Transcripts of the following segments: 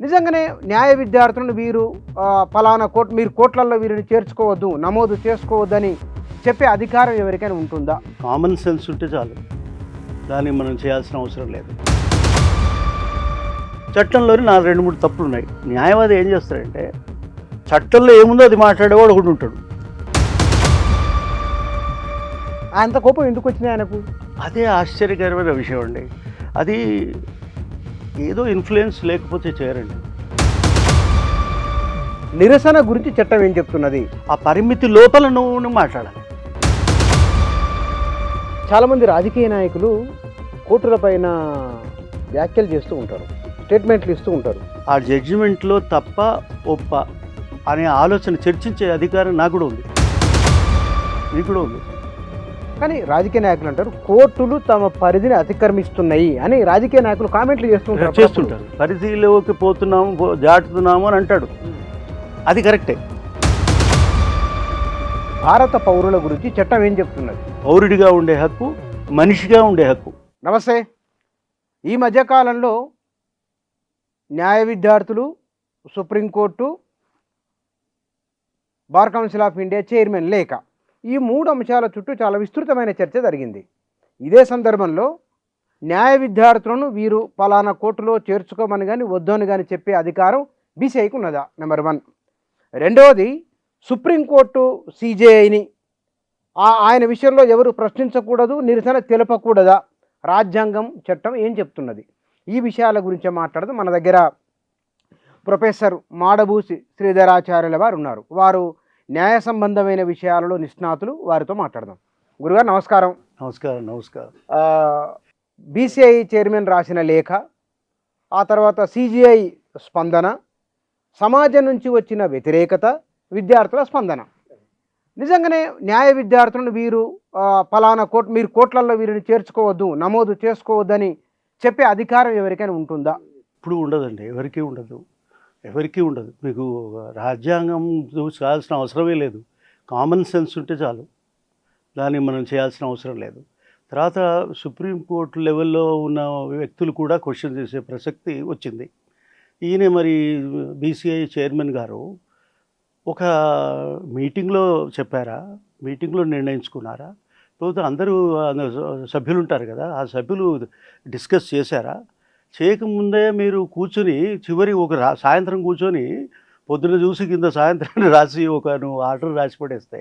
నిజంగానే న్యాయ విద్యార్థులను వీరు పలానా మీరు కోట్లలో వీరిని చేర్చుకోవద్దు, నమోదు చేసుకోవద్దని చెప్పే అధికారం ఎవరికైనా ఉంటుందా? కామన్ సెన్స్ ఉంటే చాలు, దాన్ని మనం చేయాల్సిన అవసరం లేదు. చట్టంలోని 2-3 తప్పులు ఉన్నాయి. న్యాయవాది ఏం చేస్తారంటే చట్టంలో ఏముందో అది మాట్లాడేవాడు ఒకటి ఉంటాడు. అంత కోపం ఎందుకు వచ్చినాయి ఆయనకు? అదే ఆశ్చర్యకరమైన విషయం అండి. అది ఏదో ఇన్ఫ్లుయెన్స్ లేకపోతే చేయరండి. నిరసన గురించి చట్టం ఏం చెప్తున్నది? ఆ పరిమితి లోపల నువ్వు మాట్లాడాలి. చాలామంది రాజకీయ నాయకులు కోర్టుల పైన వ్యాఖ్యలు చేస్తూ ఉంటారు, స్టేట్మెంట్లు ఇస్తూ ఉంటారు. ఆ జడ్జిమెంట్లో తప్ప ఒప్ప అనే ఆలోచన చర్చించే అధికారం నాకు కూడా ఉంది, మీకు కూడా ఉంది. కానీ రాజకీయ నాయకులు అంటారు కోర్టులు తమ పరిధిని అతిక్రమిస్తున్నాయి అని రాజకీయ నాయకులు కామెంట్లు చేస్తుంటారు. పరిధిలోకి పోతున్నాము, దాటుతున్నాము అని అంటాడు. అది కరెక్టే. భారత పౌరుల గురించి చట్టం ఏం చెప్తున్నది? పౌరుడిగా ఉండే హక్కు, మనిషిగా ఉండే హక్కు. నమస్తే. ఈ మధ్యకాలంలో న్యాయ విద్యార్థులు, supreme court, bar council of India chairman లేఖ, ఈ 3 అంశాల చుట్టూ చాలా విస్తృతమైన చర్చ జరిగింది. ఇదే సందర్భంలో న్యాయ విద్యార్థులను వీరు పలానా కోర్టులో చేర్చుకోమని కానీ వద్దని కానీ చెప్పే అధికారం బీసీఐకి ఉన్నదా? నెంబర్ 1. రెండవది, సుప్రీంకోర్టు సిజేఐని ఆయన విషయంలో ఎవరు ప్రశ్నించకూడదు, నిరసన తెలపకూడదా? రాజ్యాంగం, చట్టం ఏం చెప్తున్నది? ఈ విషయాల గురించి మాట్లాడదు మన దగ్గర ప్రొఫెసర్ మాడభూసి శ్రీధరాచార్యుల వారు ఉన్నారు. వారు న్యాయ సంబంధమైన విషయాలలో నిష్ణాతులు. వారితో మాట్లాడదాం. గురుగారు నమస్కారం. నమస్కారం. బీసీఐ చైర్మన్ రాసిన లేఖ, ఆ తర్వాత సిజిఐ స్పందన, సమాజం నుంచి వచ్చిన వ్యతిరేకత, విద్యార్థుల స్పందన. నిజంగానే న్యాయ విద్యార్థులను వీరు పలానా మీరు కోట్లలో వీరిని చేర్చుకోవద్దు, నమోదు చేసుకోవద్దని చెప్పే అధికారం ఎవరికైనా ఉంటుందా? ఇప్పుడు ఉండదండి, ఎవరికీ ఉండదు. మీకు రాజ్యాంగం చూసాల్సిన అవసరమే లేదు. కామన్ సెన్స్ ఉంటే చాలు, దాన్ని మనం చేయాల్సిన అవసరం లేదు. తర్వాత సుప్రీంకోర్టు లెవెల్లో ఉన్న వ్యక్తులు కూడా క్వశ్చన్ చేసే ప్రసక్తి వచ్చింది. ఈయన మరి బీసీఐ చైర్మన్ గారు ఒక మీటింగ్లో చెప్పారా, మీటింగ్లో నిర్ణయించుకున్నారా, లేకపోతే అందరూ సభ్యులు ఉంటారు కదా, ఆ సభ్యులు డిస్కస్ చేశారా? చేయకముందే మీరు కూర్చొని చివరి సాయంత్రం కూర్చొని పొద్దున చూసి కింద సాయంత్రాన్ని రాసి నువ్వు ఆర్డర్ రాసి పడేస్తే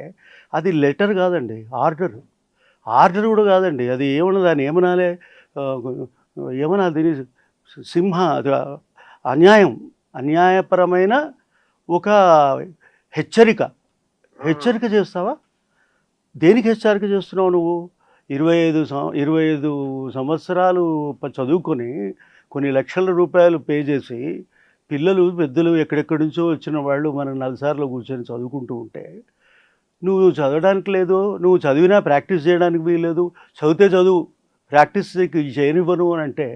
అది లెటర్ కాదండి, ఆర్డర్ కూడా కాదండి. అది దాన్ని ఏమనాలి, దీని అన్యాయపరమైన ఒక హెచ్చరిక చేస్తావా? దేనికి హెచ్చరిక చేస్తున్నావు నువ్వు? 25 సంవత్సరాలు చదువుకొని కొన్ని లక్షల రూపాయలు పే చేసి పిల్లలు పెద్దలు ఎక్కడెక్కడి నుంచో వచ్చిన వాళ్ళు మన నలుసార్లు కూర్చొని చదువుకుంటూ ఉంటే నువ్వు చదవడానికి లేదు, నువ్వు చదివినా ప్రాక్టీస్ చేయడానికి వీల్లేదు. చదివితే చదువు, ప్రాక్టీస్ చేయనివ్వను అని అంటే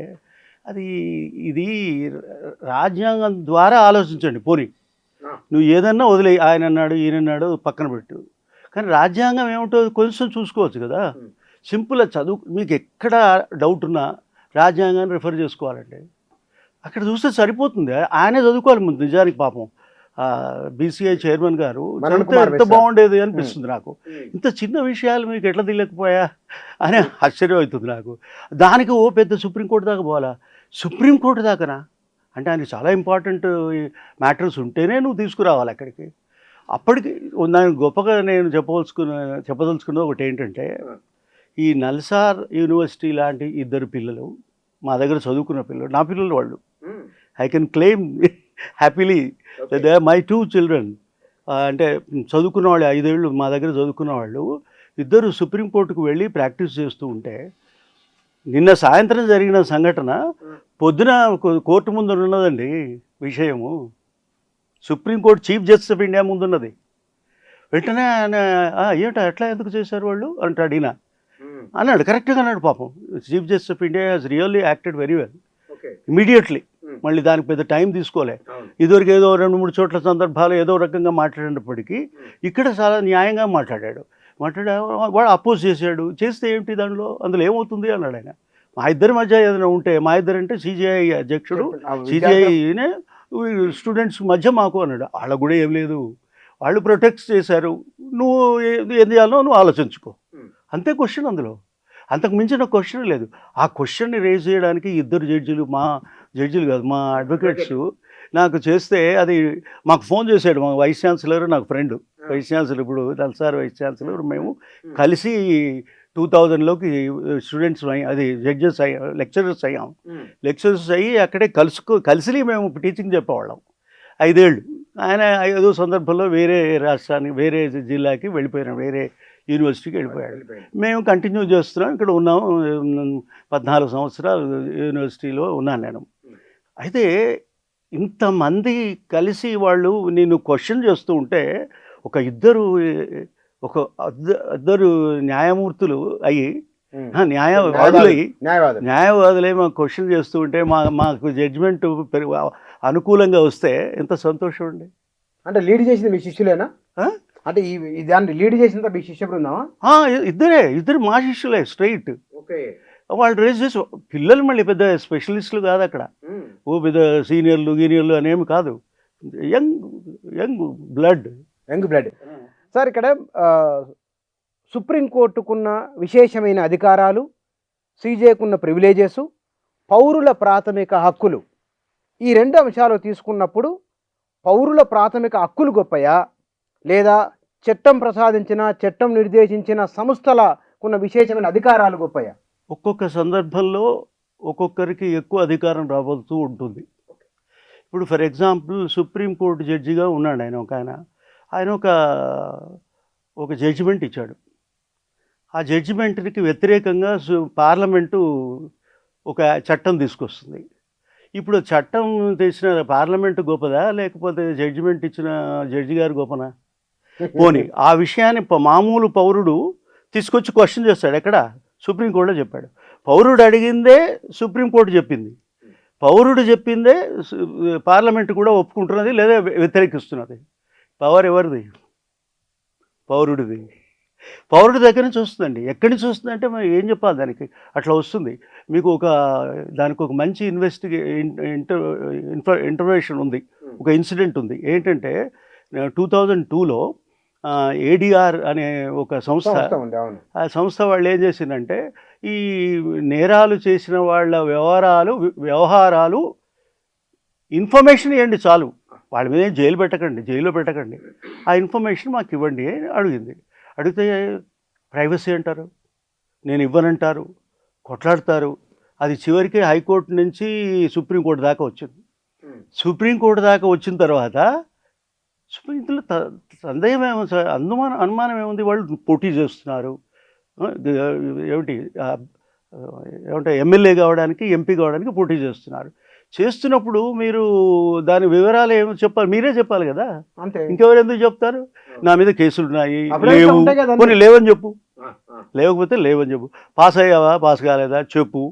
ఇది రాజ్యాంగం ద్వారా ఆలోచించండి. పోనీ నువ్వు ఏదన్నా వదిలే, ఆయన అన్నాడు ఈయనన్నాడు పక్కన పెట్టు, కానీ రాజ్యాంగం ఏమిటో కొంచెం చూసుకోవచ్చు కదా. సింపుల్గా చదువు, మీకు ఎక్కడ డౌట్ ఉన్నా రాజ్యాంగాన్ని రిఫర్ చేసుకోవాలండి, అక్కడ చూస్తే సరిపోతుంది. ఆయనే చదువుకోవాలి ముందు. నిజానికి పాపం బీసీఐ చైర్మన్ గారు చదివితే ఎంత బాగుండేది అనిపిస్తుంది నాకు. ఇంత చిన్న విషయాలు మీకు ఎట్లా తెలియకపోయా అని ఆశ్చర్యం అవుతుంది నాకు. దానికి పెద్ద సుప్రీంకోర్టు దాకా పోవాలా? సుప్రీంకోర్టు దాకానా? అంటే ఆయనకి చాలా ఇంపార్టెంట్ మ్యాటర్స్ ఉంటేనే నువ్వు తీసుకురావాలి అక్కడికి. అప్పటికి దానికి గొప్పగా నేను చెప్పదలుచుకున్నది ఒకటి ఏంటంటే, ఈ నల్సార్ యూనివర్సిటీ లాంటి 2 పిల్లలు మా దగ్గర చదువుకున్న పిల్లలు, నా పిల్లలు వాళ్ళు, I can claim happily they are my 2 children. అంటే చదువుకున్న వాళ్ళు 5 ఏళ్ళు మా దగ్గర చదువుకున్న వాళ్ళు 2 సుప్రీంకోర్టుకు వెళ్ళి ప్రాక్టీస్ చేస్తూ ఉంటే, నిన్న సాయంత్రం జరిగిన సంఘటన పొద్దున కోర్టు ముందు ఉన్నదండి విషయము. Supreme court chief justice of India ముందున్నది. వెంటనే ఆయన ఏంటో ఎట్లా ఎందుకు చేశారు వాళ్ళు అంటాడు. ఈయన అన్నాడు, కరెక్ట్గా అన్నాడు. పాపం chief justice of India has really acted very well immediately. మళ్ళీ దానికి పెద్ద టైం తీసుకోలే. ఇదివరకు ఏదో 2-3 చోట్ల సందర్భాలు ఏదో రకంగా మాట్లాడినప్పటికీ ఇక్కడ చాలా న్యాయంగా మాట్లాడాడు. వాడు అపోజ్ చేశాడు. చేస్తే ఏంటి అందులో ఏమవుతుంది అన్నాడు ఆయన. మా ఇద్దరి మధ్య ఏదైనా ఉంటే, మా ఇద్దరు అంటే సిజిఐ అధ్యక్షుడు, సిజిఐనే స్టూడెంట్స్ మధ్య మాకు అన్నాడు. వాళ్ళకు కూడా ఏం లేదు, వాళ్ళు ప్రొటెక్ట్ చేశారు, నువ్వు ఏం చేయాలో నువ్వు ఆలోచించుకో, అంతే క్వశ్చన్. అందులో అంతకు మించిన క్వశ్చన్ లేదు. ఆ క్వశ్చన్ని రేజ్ చేయడానికి ఇద్దరు జడ్జిలు, మా జడ్జిలు కాదు, మా అడ్వకేట్స్ నాకు చేస్తే, అది మాకు ఫోన్ చేశాడు మా వైస్ ఛాన్సలర్, నాకు ఫ్రెండ్ వైస్ ఛాన్సలర్, ఇప్పుడు నల్సార్ వైస్ ఛాన్సలర్. మేము కలిసి 2000లోకి స్టూడెంట్స్ అది జడ్జెస్ అయ్యాం, లెక్చరర్స్ అయ్యాం. లెక్చరర్స్ అయ్యి అక్కడే కలిసి మేము టీచింగ్ చెప్పేవాళ్ళం 5 ఏళ్ళు. ఆయన ఏదో సందర్భంలో వేరే రాష్ట్రానికి, వేరే జిల్లాకి వెళ్ళిపోయాం, వేరే యూనివర్సిటీకి వెళ్ళిపోయాడు. మేము కంటిన్యూ చేస్తున్నాం, ఇక్కడ ఉన్నాం. 14 సంవత్సరాలు యూనివర్సిటీలో ఉన్నాను నేను. అయితే ఇంతమంది కలిసి వాళ్ళు నేను క్వశ్చన్ చేస్తూ ఉంటే, ఇద్దరు న్యాయమూర్తులు అయ్యి, న్యాయవాదులై మాకు క్వశ్చన్ చేస్తూ ఉంటే, మాకు జడ్జిమెంట్ అనుకూలంగా వస్తే ఎంత సంతోషం అండి. అంటే లీడ్ చేసింది మీ శిష్యులేనా? అంటే ఈ దాన్ని లీడ్ చేసిందా మీ శిష్య బృందమా? ఇద్దరు మా శిష్యులే స్ట్రైట్. వాళ్ళు రేస్ చేసి, పిల్లలు మళ్ళీ పెద్ద స్పెషలిస్టులు కాదు అక్కడ, ఓ పెద్ద సీనియర్లు అనేమి కాదు, యంగ్ బ్లడ్. సార్, ఇక్కడ సుప్రీంకోర్టుకున్న విశేషమైన అధికారాలు, సీజేకున్న ప్రివిలేజెస్, పౌరుల ప్రాథమిక హక్కులు, ఈ 2 అంశాలు తీసుకున్నప్పుడు పౌరుల ప్రాథమిక హక్కులు గొప్పయా, లేదా చట్టం ప్రసాదించిన, చట్టం నిర్దేశించిన సంస్థలకున్న విశేషమైన అధికారాలు గొప్పయా? ఒక్కొక్క సందర్భంలో ఒక్కొక్కరికి ఎక్కువ అధికారం రాబోతూ ఉంటుంది. ఇప్పుడు ఫర్ ఎగ్జాంపుల్ సుప్రీంకోర్టు జడ్జిగా ఉన్నాడు ఆయన ఒక జడ్జిమెంట్ ఇచ్చాడు. ఆ జడ్జిమెంట్కి వ్యతిరేకంగా పార్లమెంటు ఒక చట్టం తీసుకొస్తుంది. ఇప్పుడు చట్టం తెచ్చిన పార్లమెంటు గొప్పదా, లేకపోతే జడ్జిమెంట్ ఇచ్చిన జడ్జి గారు గొప్పనా? పోనీ ఆ విషయాన్ని మామూలు పౌరుడు తీసుకొచ్చి క్వశ్చన్ చేస్తాడు. ఎక్కడ? సుప్రీంకోర్టులో చెప్పాడు. పౌరుడు అడిగిందే సుప్రీంకోర్టు చెప్పింది, పౌరుడు చెప్పిందే పార్లమెంటు కూడా ఒప్పుకుంటున్నది లేదా వ్యతిరేకిస్తున్నది. పవర్ ఎవరిది? పౌరుడిది. పౌరుడి దగ్గర నుంచి వస్తుందండి. ఎక్కడి నుంచి వస్తుందంటే మనం ఏం చెప్పాలి దానికి? అట్లా వస్తుంది. మీకు దానికి ఒక మంచి ఇంటర్వేషన్ ఉంది, ఒక ఇన్సిడెంట్ ఉంది. ఏంటంటే 2002లో ఏడిఆర్ అనే ఒక సంస్థ, ఆ సంస్థ వాళ్ళు ఏం చేసిందంటే, ఈ నేరాలు చేసిన వాళ్ళ వ్యవహారాలు ఇన్ఫర్మేషన్ ఇవ్వండి చాలు, వాళ్ళ మీద జైల్లో పెట్టకండి, ఆ ఇన్ఫర్మేషన్ మాకు ఇవ్వండి అని అడిగింది. అడిగితే ప్రైవసీ అంటారు, నేను ఇవ్వనంటారు, కొట్లాడతారు. అది చివరికి హైకోర్టు నుంచి సుప్రీంకోర్టు దాకా వచ్చింది. సుప్రీంకోర్టు దాకా వచ్చిన తర్వాత ఇందులో సందేహం అనుమానం ఏముంది? వాళ్ళు పోటీ చేస్తున్నారు, ఏమంటే ఎమ్మెల్యే కావడానికి, ఎంపీ కావడానికి పోటీ చేస్తున్నప్పుడు మీరు దాని వివరాలు ఏమో చెప్పాలి, మీరే చెప్పాలి కదా. ఇంకెవరు ఎందుకు చెప్తారు? నా మీద కేసులు ఉన్నాయి, కొన్ని లేవని చెప్పు, లేకపోతే లేవని చెప్పు. పాస్ అయ్యావా, పాస్ కాలేదా చెప్పు.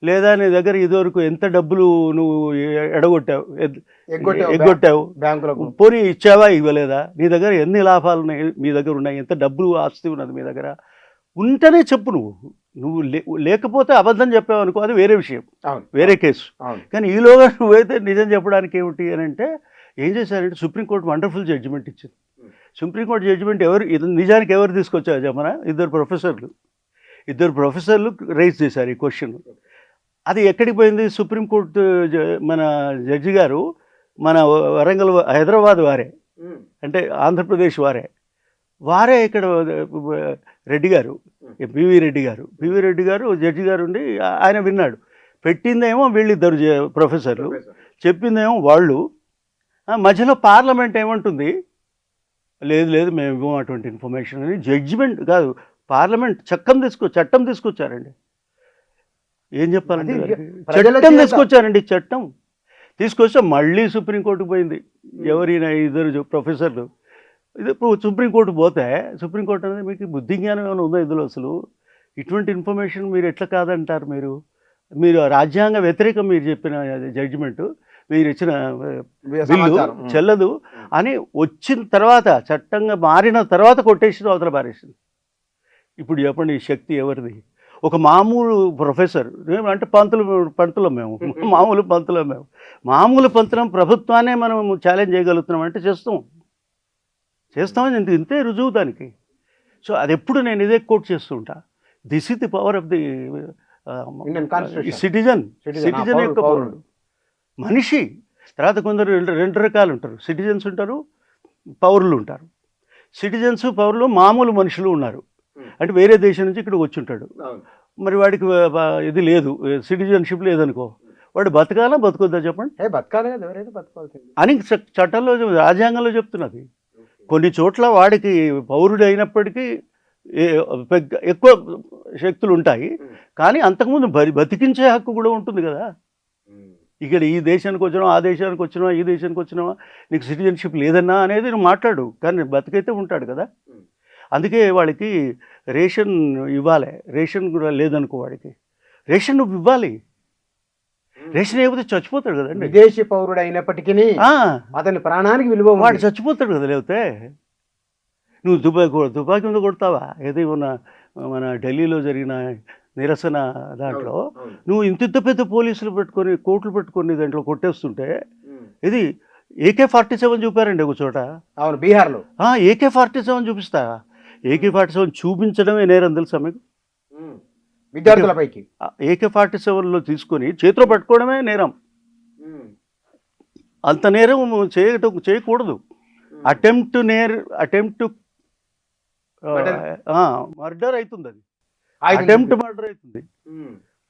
లేదా నీ దగ్గర ఇదివరకు ఎంత డబ్బులు నువ్వు ఎగ్గొట్టావు, పోనీ ఇచ్చావా ఇవ్వలేదా, నీ దగ్గర ఎన్ని లాభాలు ఉన్నాయి, మీ దగ్గర ఉన్నాయి, ఎంత డబ్బులు ఆస్తి ఉన్నది మీ దగ్గర, ఉంటేనే చెప్పు. నువ్వు లేకపోతే అబద్ధం చెప్పావు అనుకో, అది వేరే విషయం, వేరే కేసు. కానీ ఈలోగా నువ్వైతే నిజం చెప్పడానికి ఏమిటి అని అంటే, ఏం చేశారంటే సుప్రీంకోర్టు వండర్ఫుల్ జడ్జిమెంట్ ఇచ్చింది. సుప్రీంకోర్టు జడ్జిమెంట్ నిజానికి ఎవరు తీసుకొచ్చారు చెప్పనా? ఇద్దరు ప్రొఫెసర్లు రైజ్ చేశారు ఈ క్వశ్చన్. అది ఎక్కడికి పోయింది? సుప్రీంకోర్టు మన జడ్జి గారు మన హైదరాబాద్ వారే, అంటే ఆంధ్రప్రదేశ్ వారే ఇక్కడ రెడ్డి గారు, పివి రెడ్డి గారు జడ్జి గారు ఉండి ఆయన విన్నాడు. పెట్టిందేమో వీళ్ళిద్దరు ప్రొఫెసర్లు, చెప్పిందేమో వాళ్ళు. మధ్యలో పార్లమెంట్ ఏమంటుంది? లేదు మేము ఇవ్వం అటువంటి ఇన్ఫర్మేషన్ అని. జడ్జిమెంట్ కాదు, పార్లమెంట్ చట్టం తీసుకొచ్చారండి. ఏం చెప్పాలండి? చట్టం తీసుకొస్తే మళ్ళీ సుప్రీంకోర్టుకు పోయింది. ఎవరైనా ఇద్దరు ప్రొఫెసర్లు. ఇప్పుడు సుప్రీంకోర్టు పోతే, సుప్రీంకోర్టు అనేది మీకు బుద్ధి జ్ఞానం ఏమైనా ఉందో ఇందులో? అసలు ఇటువంటి ఇన్ఫర్మేషన్ మీరు ఎట్లా కాదంటారు? మీరు రాజ్యాంగ వ్యతిరేకం మీరు చెప్పిన జడ్జిమెంటు, మీరు ఇచ్చిన బిల్లు చెల్లదు అని వచ్చిన తర్వాత, చట్టంగా మారిన తర్వాత కొట్టేసి అవతల పారేసింది. ఇప్పుడు చెప్పండి, ఈ శక్తి ఎవరిది? ఒక మామూలు ప్రొఫెసర్ అంటే పంతులం మేము మామూలు పంతులం ప్రభుత్వాన్నే మనం ఛాలెంజ్ చేయగలుగుతున్నాం అంటే చేస్తామని ఇంతే రుజువు దానికి. సో అది ఎప్పుడు నేను ఇదే కోట్ చేస్తూ ఉంటా, this is the power of the citizen యొక్క పౌరుడు మనిషి. తర్వాత కొందరు రెండు రకాలు ఉంటారు, సిటిజన్స్ ఉంటారు, పౌరులు ఉంటారు. సిటిజన్స్ పౌరులు మామూలు మనుషులు ఉన్నారు, అంటే వేరే దేశం నుంచి ఇక్కడికి వచ్చి ఉంటాడు, మరి వాడికి ఇది లేదు, సిటిజన్షిప్ లేదనుకో, వాడు బతకాలా బతకొద్దా చెప్పండి? బతకాలి కదా, ఎవరైతే బతకాల్సింది అని చట్టంలో రాజ్యాంగంలో చెప్తున్నది. కొన్ని చోట్ల వాడికి పౌరుడు అయినప్పటికీ ఎక్కువ శక్తులు ఉంటాయి, కానీ అంతకుముందు బతికించే హక్కు కూడా ఉంటుంది కదా. ఇక్కడ ఈ దేశానికి వచ్చినావా, ఆ దేశానికి వచ్చినావా, ఈ దేశానికి వచ్చినావా, నీకు సిటిజన్షిప్ లేదన్నా అనేది నువ్వు మాట్లాడు, కానీ బతికైతే ఉంటాడు కదా. అందుకే వాళ్ళకి రేషన్ ఇవ్వాలి. రేషన్ కూడా లేదనుకో, వాడికి రేషన్ నువ్వు ఇవ్వాలి. రేషన్ అయిపోతే చచ్చిపోతాడు కదండి. విదేశీ పౌరుడు అయినప్పటికీ అతని ప్రాణానికి విలువ, వాడు చచ్చిపోతాడు కదా. లేకపోతే నువ్వు తుపాకీ మీద కొడతావా? ఏది మన ఢిల్లీలో జరిగిన నిరసన దాంట్లో నువ్వు ఇంత పెద్ద పోలీసులు పెట్టుకొని కోట్లు పెట్టుకొని దాంట్లో కొట్టేస్తుంటే, ఇది AK-47 చూపారండి ఒక చోట. అవును, బీహార్లో AK-47 చూపిస్తా. AK-47 చూపించడమే నేరం తెలుసా మీకు? విద్యార్థులపైకి AK-47లో తీసుకొని చేతిలో పట్టుకోవడమే నేరం. అంత నేరం చేయకూడదు. అటెంప్ట్ మర్డర్ అవుతుంది, అది అటెంప్ట్ మర్డర్ అవుతుంది,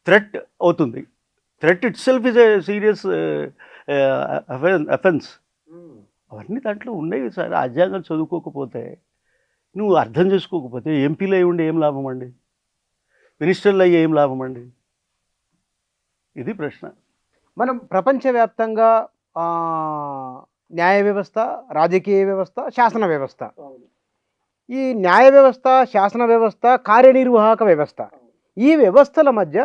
థ్రెట్ అవుతుంది. Threat it self is a serious offence. అవన్నీ దాంట్లో ఉండేవి సార్. రాజ్యాంగం చదువుకోకపోతే, నువ్వు అర్థం చేసుకోకపోతే, ఎంపీలు అయి ఉండి ఏం లాభం అండి, మినిస్టర్లు అయ్యి ఏం లాభం అండి? ఇది ప్రశ్న. మనం ప్రపంచవ్యాప్తంగా న్యాయ వ్యవస్థ, రాజకీయ వ్యవస్థ, శాసన వ్యవస్థ, ఈ న్యాయ వ్యవస్థ, శాసన వ్యవస్థ, కార్యనిర్వాహక వ్యవస్థ, ఈ వ్యవస్థల మధ్య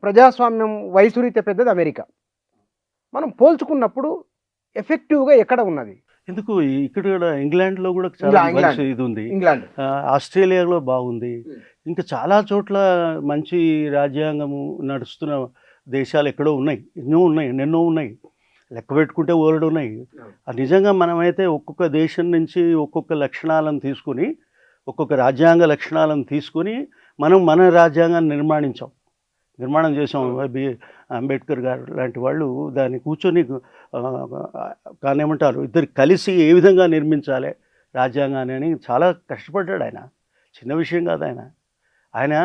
ప్రజాస్వామ్యం వయసురీత్యా పెద్దది అమెరికా. మనం పోల్చుకున్నప్పుడు ఎఫెక్టివ్గా ఎక్కడ ఉన్నది? ఎందుకు ఇక్కడ ఇంగ్లాండ్లో కూడా చాలా మంచి ఇది ఉంది, ఆస్ట్రేలియాలో బాగుంది, ఇంకా చాలా చోట్ల మంచి రాజ్యాంగము నడుస్తున్న దేశాలు ఎక్కడో ఉన్నాయి, ఎన్నో ఉన్నాయి, లెక్క పెట్టుకుంటే ఓల్డ్ ఉన్నాయి. నిజంగా మనమైతే ఒక్కొక్క దేశం నుంచి ఒక్కొక్క లక్షణాలను తీసుకొని, ఒక్కొక్క రాజ్యాంగ లక్షణాలను తీసుకొని మన రాజ్యాంగాన్ని నిర్మాణం చేసాం. అంబేద్కర్ గారు లాంటి వాళ్ళు దాన్ని కూర్చొని కానేమంటారు, ఇద్దరు కలిసి ఏ విధంగా నిర్మించాలి రాజ్యాంగాన్ని అని చాలా కష్టపడ్డాడు ఆయన. చిన్న విషయం కాదు. ఆయన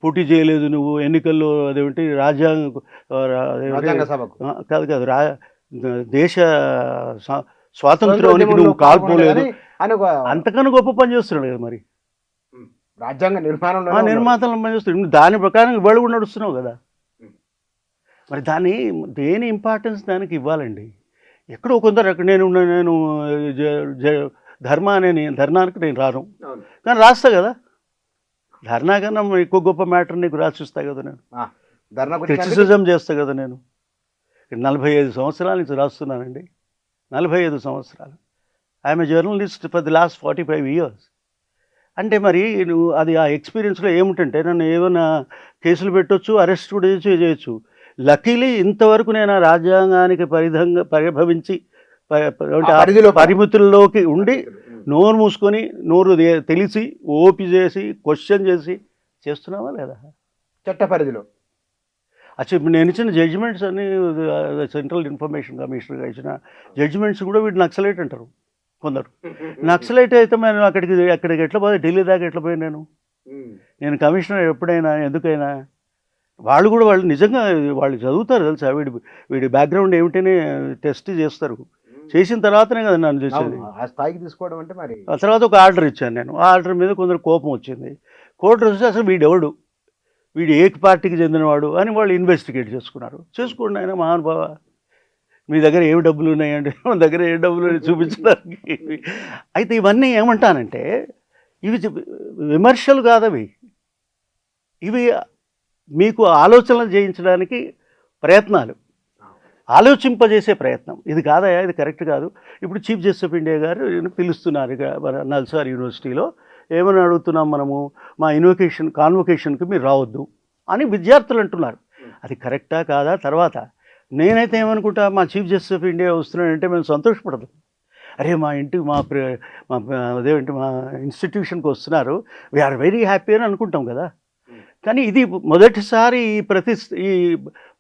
పోటీ చేయలేదు, నువ్వు ఎన్నికల్లో అదేమిటి కాదు దేశ స్వాతంత్రానికి నువ్వు కాల్పోలేదు, అంతకన్నా గొప్ప పని చేస్తున్నాడు కదా. మరి రాజ్యాంగ నిర్మాతలను పనిచేస్తున్నాడు, దాని ప్రకారం ఇవాళ కూడా నడుస్తున్నావు కదా. మరి దేని ఇంపార్టెన్స్ దానికి ఇవ్వాలండి. ఎక్కడో కొందరు అక్కడ నేను ధర్నానికి నేను రాను, కానీ రాస్తా కదా. ధర్నా కన్నా ఎక్కువ గొప్ప మ్యాటర్ నీకు రాసిస్తా కదా, నేను క్రిటిసిజం చేస్తా కదా. నేను 45 సంవత్సరాల నుంచి రాస్తున్నానండి, 45 సంవత్సరాలు. I'm a journalist for the last 45 years. అంటే మరి నువ్వు అది ఆ ఎక్స్పీరియన్స్లో ఏమిటంటే, నన్ను ఏమైనా కేసులు పెట్టొచ్చు, అరెస్ట్ కూడా చేయొచ్చు. లక్కీలీ ఇంతవరకు నేను ఆ రాజ్యాంగానికి పరిభవించి పరిమితుల్లోకి ఉండి నోరు మూసుకొని తెలిసి ఓపి చేసి క్వశ్చన్ చేస్తున్నావా లేదా చట్ట పరిధిలో? ఇప్పుడు నేను ఇచ్చిన జడ్జిమెంట్స్ అన్ని సెంట్రల్ ఇన్ఫర్మేషన్ కమిషనర్గా ఇచ్చిన జడ్జిమెంట్స్ కూడా వీడు నక్సలైట్ అంటారు కొందరు. నక్సలైట్ అయితే నేను అక్కడికి ఎట్లా పోయి, ఢిల్లీ దాకా ఎట్లా పోయాను నేను కమిషనర్ ఎప్పుడైనా, ఎందుకైనా. వాళ్ళు నిజంగా వాళ్ళు చదువుతారు తెలుసా, వీడి బ్యాక్గ్రౌండ్ ఏమిటని టెస్ట్ చేస్తారు. చేసిన తర్వాతనే కదా నన్ను చేసేది. ఆ స్థాయికి తీసుకోవడం అంటే మరి. ఆ తర్వాత ఒక ఆర్డర్ ఇచ్చాను నేను, ఆ ఆర్డర్ మీద కొందరు కోపం వచ్చింది. కోర్టు వస్తే అసలు వీడు ఏ పార్టీకి చెందినవాడు అని వాళ్ళు ఇన్వెస్టిగేట్ చేసుకోండి. ఆయన మహానుభావ, మీ దగ్గర ఏమి డబ్బులు ఉన్నాయంటే, మన దగ్గర ఏ డబ్బులు చూపించడానికి. అయితే ఇవన్నీ ఏమంటానంటే, ఇవి విమర్శలు కాదవి, ఇవి మీకు ఆలోచనలు చేయించడానికి ప్రయత్నాలు, ఆలోచింపజేసే ప్రయత్నం. ఇది కాదయా, ఇది కరెక్ట్ కాదు. ఇప్పుడు చీఫ్ జస్టిస్ ఆఫ్ ఇండియా గారు పిలుస్తున్నారు మన నల్సార్ యూనివర్సిటీలో, ఏమని అడుగుతున్నాం మనము, మా కాన్వొకేషన్కి మీరు రావద్దు అని విద్యార్థులు అంటున్నారు. అది కరెక్టా కాదా తర్వాత. నేనైతే ఏమనుకుంటా, మా చీఫ్ జస్టిస్ ఆఫ్ ఇండియా వస్తున్నాడంటే మేము సంతోషపడదు. అరే మా ఇంటికి అదేంటి మా ఇన్స్టిట్యూషన్కి వస్తున్నారు, వీఆర్ వెరీ హ్యాపీ అని అనుకుంటాం కదా. కానీ ఇది మొదటిసారి ఈ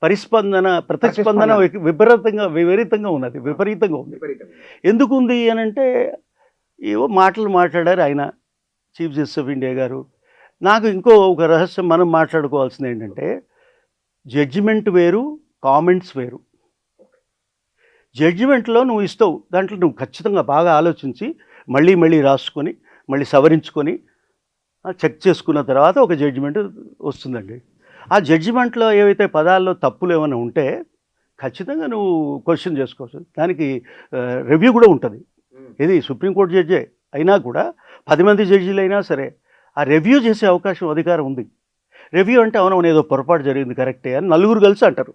ప్రతిస్పందన విపరీతంగా ఉంది. ఎందుకు ఉంది అని అంటే, ఏవో మాటలు మాట్లాడారు ఆయన చీఫ్ జస్టిస్ ఆఫ్ ఇండియా గారు. నాకు ఒక రహస్యం మనం మాట్లాడుకోవాల్సింది ఏంటంటే, జడ్జిమెంట్ వేరు, కామెంట్స్ వేరు. జడ్జిమెంట్లో నువ్వు ఇస్తావు, దాంట్లో నువ్వు ఖచ్చితంగా బాగా ఆలోచించి మళ్ళీ రాసుకొని మళ్ళీ సవరించుకొని చెక్ చేసుకున్న తర్వాత ఒక జడ్జిమెంట్ వస్తుందండి. ఆ జడ్జిమెంట్లో ఏవైతే పదాల్లో తప్పులు ఏమైనా ఉంటే ఖచ్చితంగా నువ్వు క్వశ్చన్ చేసుకోవచ్చు. దానికి రివ్యూ కూడా ఉంటుంది. ఇది సుప్రీంకోర్టు జడ్జే అయినా కూడా 10 మంది జడ్జీలు అయినా సరే ఆ రివ్యూ చేసే అధికారం ఉంది. రివ్యూ అంటే అవును ఏదో పొరపాటు జరిగింది కరెక్టే అని నలుగురు కలిసి అంటారు.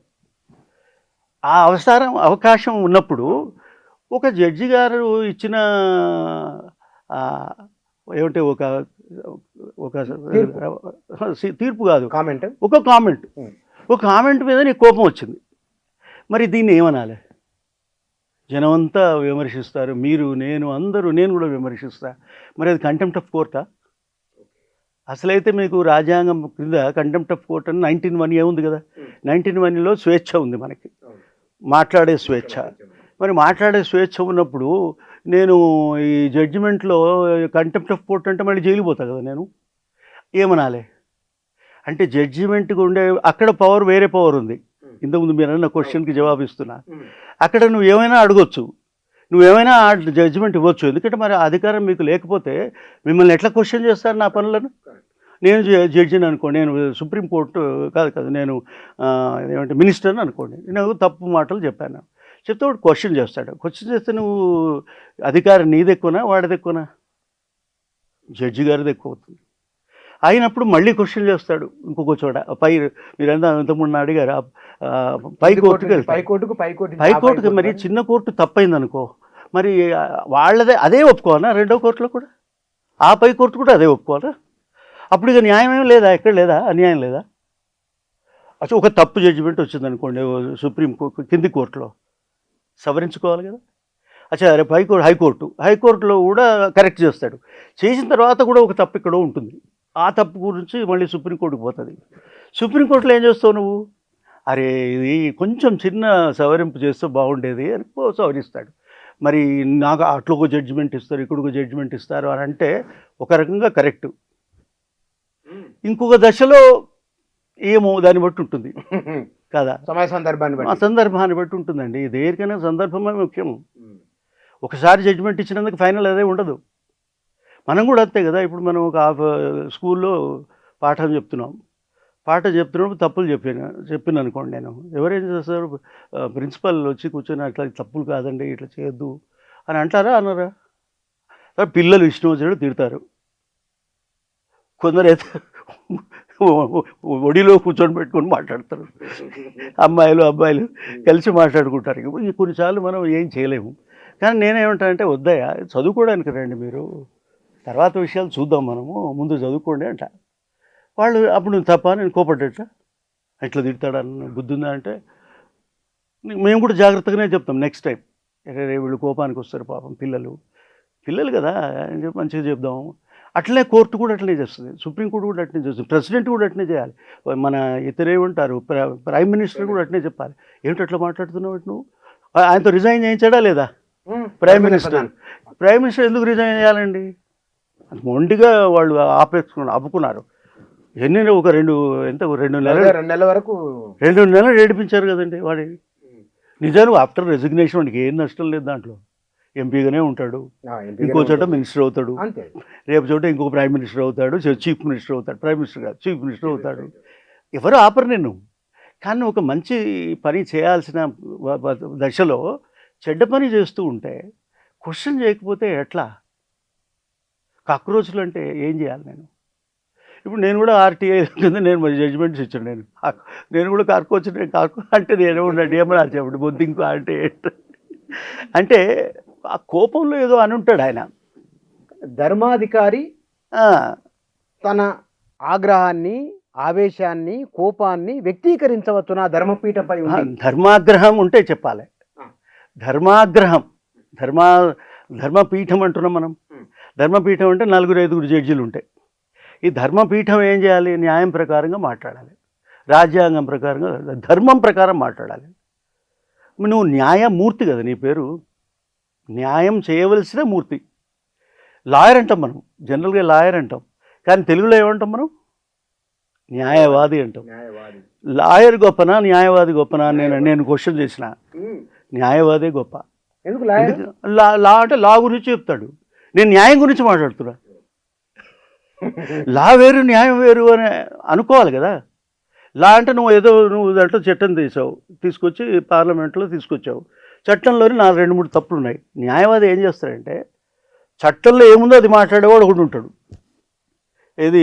ఆ అవకాశం ఉన్నప్పుడు ఒక జడ్జి గారు ఇచ్చిన ఏమంటే ఒక తీర్పు కాదు, ఒక కామెంట్ మీద నీకు కోపం వచ్చింది, మరి దీన్ని ఏమనాలి? జనమంతా విమర్శిస్తారు, మీరు నేను కూడా విమర్శిస్తా. మరి అది కంటెంప్ట్ ఆఫ్ కోర్టా? అసలైతే మీకు రాజ్యాంగం కింద కంటెంప్ట్ ఆఫ్ కోర్ట్ అని 1901 ఏముంది కదా. 1901లో స్వేచ్ఛ ఉంది మనకి, మాట్లాడే స్వేచ్ఛ. మరి మాట్లాడే స్వేచ్ఛ ఉన్నప్పుడు నేను ఈ జడ్జిమెంట్లో కంటెంప్ట్ ఆఫ్ కోర్ట్ అంటే మళ్ళీ జైలు పోతా కదా. నేను ఏమనాలి అంటే, జడ్జిమెంట్కి ఉండే అక్కడ పవర్ వేరే పవర్ ఉంది. ఇంతకుముందు మీరు అన్న క్వశ్చన్కి జవాబిస్తున్నా. అక్కడ నువ్వు ఏమైనా అడగొచ్చు, నువ్వేమైనా జడ్జిమెంట్ ఇవ్వచ్చు. ఎందుకంటే మరి అధికారం మీకు లేకపోతే మిమ్మల్ని ఎట్లా క్వశ్చన్ చేస్తారు నా పనులను? నేను జడ్జిని అనుకోండి, నేను సుప్రీంకోర్టు కాదు, నేను ఏమంటే మినిస్టర్ని అనుకోండి, నేను తప్పు మాటలు చెప్పాను, చెప్తే వాడు క్వశ్చన్ చేస్తే నువ్వు అధికారం నీది ఎక్కువనా వాడిది ఎక్కువనా? జడ్జి గారిది ఎక్కువ అవుతుంది. అయినప్పుడు మళ్ళీ క్వశ్చన్ చేస్తాడు ఇంకొక చోట. మీరంతా ఇంతకుముందు అడిగారు, పైకోర్టుకి మరి చిన్న కోర్టు తప్పైంది అనుకో, మరి వాళ్ళదే అదే ఒప్పుకోవాలా? రెండో కోర్టులో కూడా ఆ పై కోర్టు కూడా అదే ఒప్పుకోవాలా? అప్పుడు ఇక న్యాయమేం లేదా? ఎక్కడ లేదా? అన్యాయం లేదా? అసలు ఒక తప్పు జడ్జిమెంట్ వచ్చింది అనుకోండి సుప్రీం కింది కోర్టులో, సవరించుకోవాలి కదా. అరే హైకోర్టులో కూడా కరెక్ట్ చేస్తాడు. చేసిన తర్వాత కూడా ఒక తప్పు ఇక్కడ ఉంటుంది, ఆ తప్పు గురించి మళ్ళీ సుప్రీంకోర్టుకు పోతుంది. సుప్రీంకోర్టులో ఏం చేస్తావు నువ్వు? అరే ఇది కొంచెం చిన్న సవరింపు చేస్తే బాగుండేది అని సవరిస్తాడు. మరి నాకు అట్లా ఒక జడ్జిమెంట్ ఇస్తారు, ఇక్కడ ఒక జడ్జిమెంట్ ఇస్తారు అని అంటే ఒక రకంగా కరెక్టు. ఇంకొక దశలో ఏమో దాన్ని బట్టి ఉంటుంది కదా, సందర్భాన్ని బట్టి ఉంటుందండి. దేనికైనా సందర్భమే ముఖ్యం. ఒకసారి జడ్జిమెంట్ ఇచ్చినందుకు ఫైనల్ అదే ఉండదు. మనం కూడా అంతే కదా. ఇప్పుడు మనం ఒక స్కూల్లో పాఠం చెప్తున్నప్పుడు తప్పులు చెప్పిన అనుకోండి, నేను ఎవరేం చేస్తారు, ప్రిన్సిపల్ వచ్చి కూర్చొని అట్లా తప్పులు కాదండి ఇట్లా చేయొద్దు అని అంటారా అనరా? పిల్లలు ఇష్టం వచ్చినట్టు తిడతారు. కొందరైతే ఒడిలో కూర్చొని పెట్టుకొని మాట్లాడతారు. అబ్బాయిలు కలిసి మాట్లాడుకుంటారు. ఈ కొన్నిసార్లు మనం ఏం చేయలేము. కానీ నేనేమంటానంటే, వద్దయ్యా చదువుకోవడానికి రండి మీరు, తర్వాత విషయాలు చూద్దాం, మనము ముందు చదువుకోండి అంట. వాళ్ళు అప్పుడు నువ్వు తప్ప నేను కోపడ్డట్లా ఎట్లా తిడతాడని బుద్ధి ఉందా అంటే, మేము కూడా జాగ్రత్తగానే చెప్తాం నెక్స్ట్ టైం. వీళ్ళు కోపానికి వస్తారు పాపం పిల్లలు కదా అని చెప్పి మంచిగా చెప్దాము. అట్లనే కోర్టు కూడా అట్లనే చేస్తుంది, సుప్రీంకోర్టు కూడా అట్లనే చేస్తుంది, ప్రెసిడెంట్ కూడా అట్లనే చేయాలి. మన ఇతరేమంటారు ప్రైమ్ మినిస్టర్ కూడా అట్లనే చెప్పాలి. ఏమిటి అట్లా మాట్లాడుతున్నావు నువ్వు? ఆయనతో రిజైన్ చేయించాడా లేదా ప్రైమ్ మినిస్టర్ ఎందుకు రిజైన్ చేయాలండి? మొండిగా వాళ్ళు ఆపుకున్నారు. ఒక 2 నెలల వరకు 2 నెలలు ఏడిపించారు కదండి వాడి. నిజానికి ఆఫ్టర్ రెసిగ్నేషన్ వాడికి ఏం నష్టం లేదు, దాంట్లో ఎంపీగానే ఉంటాడు, ఇంకో చోట మినిస్టర్ అవుతాడు, రేపు చోట ఇంకో ప్రైమ్ మినిస్టర్ అవుతాడు, చీఫ్ మినిస్టర్ అవుతాడు, ప్రైమ్ మినిస్టర్ కాదు చీఫ్ మినిస్టర్ అవుతాడు. ఎవరు ఆపరు నిన్ను. కానీ ఒక మంచి పని చేయాల్సిన దశలో చెడ్డ పని చేస్తూ ఉంటే క్వశ్చన్ చేయకపోతే ఎట్లా? కాక్రోచ్లు అంటే ఏం చేయాలి నేను? ఇప్పుడు నేను కూడా ఆర్టీఐ కింద నేను జడ్జిమెంట్స్ ఇచ్చాను. నేను కూడా కాక్రోచ్ అంటే నేను ఉన్నాడు ఏమన్నా చెప్పండి బొద్దు ఇంకో అంటే ఆ కోపంలో ఏదో అని ఉంటాడు ఆయన. ధర్మాధికారి ఆ, తన ఆగ్రహాన్ని, ఆవేశాన్ని, కోపాన్ని వ్యక్తీకరించవచ్చు నా ధర్మపీఠంపై ఉండి. ధర్మాగ్రహం ఉంటే చెప్పాలి. ఆ. ధర్మాగ్రహం, ధర్మపీఠం అంటున్నాం మనం. ధర్మపీఠం అంటే 4-5 జడ్జీలు ఉంటాయి. ఈ ధర్మపీఠం ఏం చేయాలి? న్యాయం ప్రకారంగా మాట్లాడాలి, రాజ్యాంగం ప్రకారంగా, ధర్మం ప్రకారం మాట్లాడాలి. నువ్వు న్యాయమూర్తి కదా, నీ పేరు న్యాయం చేయవలసిన మూర్తి. లాయర్ అంటాం మనం, జనరల్గా లాయర్ అంటాం, కానీ తెలుగులో ఏమంటాం మనం? న్యాయవాది అంటాం. లాయర్ గొప్పనా న్యాయవాది గొప్పనా అని నేను క్వశ్చన్ చేసిన. న్యాయవాదే గొప్ప. ఎందుకు లాయర్? లా అంటే లా గురించి చెప్తాడు, నేను న్యాయం గురించి మాట్లాడుతున్నా. లా వేరు న్యాయం వేరు అని అనుకోవాలి కదా. లా అంటే నువ్వు దాంట్లో చట్టం తీసుకొచ్చి పార్లమెంట్లో తీసుకొచ్చావు, చట్టంలోని 2-3 తప్పులు ఉన్నాయి. న్యాయవాది ఏం చేస్తాడంటే చట్టంలో ఏముందో అది మాట్లాడేవాడు ఒకడు ఉంటాడు, ఏది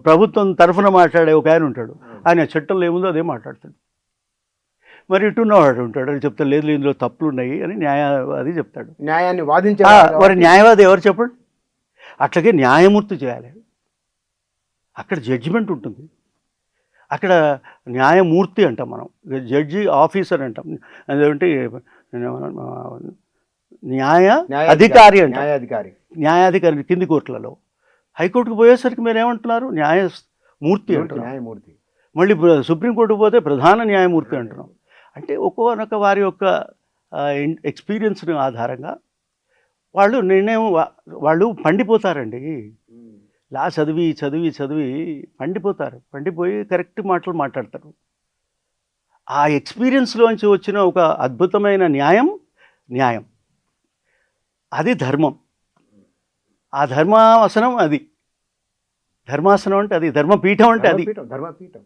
ప్రభుత్వం తరఫున మాట్లాడే ఒక ఆయన ఉంటాడు, ఆయన చట్టంలో ఏముందో అదే మాట్లాడతాడు. మరి ఇటున్నవాడు ఉంటాడు, అది చెప్తాడు లేదు ఇందులో తప్పులు ఉన్నాయి అని న్యాయవాది చెప్తాడు. న్యాయాన్ని వాదించే మరి న్యాయవాది ఎవరు చెప్పండి? అట్లాగే న్యాయమూర్తి చేయాలి. అక్కడ జడ్జిమెంట్ ఉంటుంది, అక్కడ న్యాయమూర్తి అంటాం మనం, జడ్జి ఆఫీసర్ అంటాం, అదేంటి అధికారి అంటాం. న్యాయాధికారి కింది కోర్టులలో. హైకోర్టుకు పోయేసరికి మీరు ఏమంటున్నారు? న్యాయమూర్తి అంటున్నారు. న్యాయమూర్తి. మళ్ళీ సుప్రీంకోర్టుకు పోతే ప్రధాన న్యాయమూర్తి అంటున్నాం. అంటే ఒక్కొక్క వారి యొక్క ఎక్స్పీరియన్స్ ఆధారంగా వాళ్ళు పండిపోతారండి. లా చదివి చదివి చదివి పండిపోతారు, పండిపోయి కరెక్ట్ మాటలు మాట్లాడతారు. ఆ ఎక్స్పీరియన్స్లోంచి వచ్చిన ఒక అద్భుతమైన న్యాయం అది ధర్మం. ఆ ధర్మాసనం అది, ధర్మాసనం అంటే అది, ధర్మపీఠం అంటే అది. ధర్మపీఠం.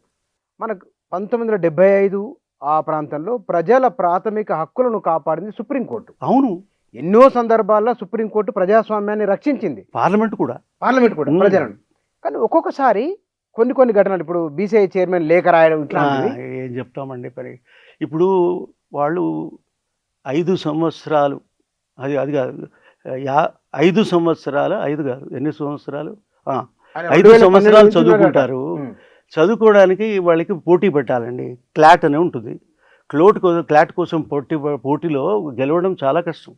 మనకు 1975 ఆ ప్రాంతంలో ప్రజల ప్రాథమిక హక్కులను కాపాడింది సుప్రీంకోర్టు. అవును, ఎన్నో సందర్భాల్లో సుప్రీంకోర్టు ప్రజాస్వామ్యాన్ని రక్షించింది. పార్లమెంట్ కూడా ప్రజలను. కానీ ఒక్కొక్కసారి కొన్ని ఘటనలు, ఇప్పుడు బీసీఐ చైర్మన్ లేఖ రాయడం, ఇట్లాంటివి ఏం చెప్తామండి. మరి ఇప్పుడు వాళ్ళు 5 సంవత్సరాలు, అది కాదు 5 సంవత్సరాలు, 5 కాదు ఎన్ని సంవత్సరాలు, 5 సంవత్సరాలు చదువుకుంటారు. చదువుకోవడానికి వాళ్ళకి పోటీ పెట్టాలండి. క్లాట్ అనే ఉంటుంది. క్లాట్ కోసం పోటీలో గెలవడం చాలా కష్టం.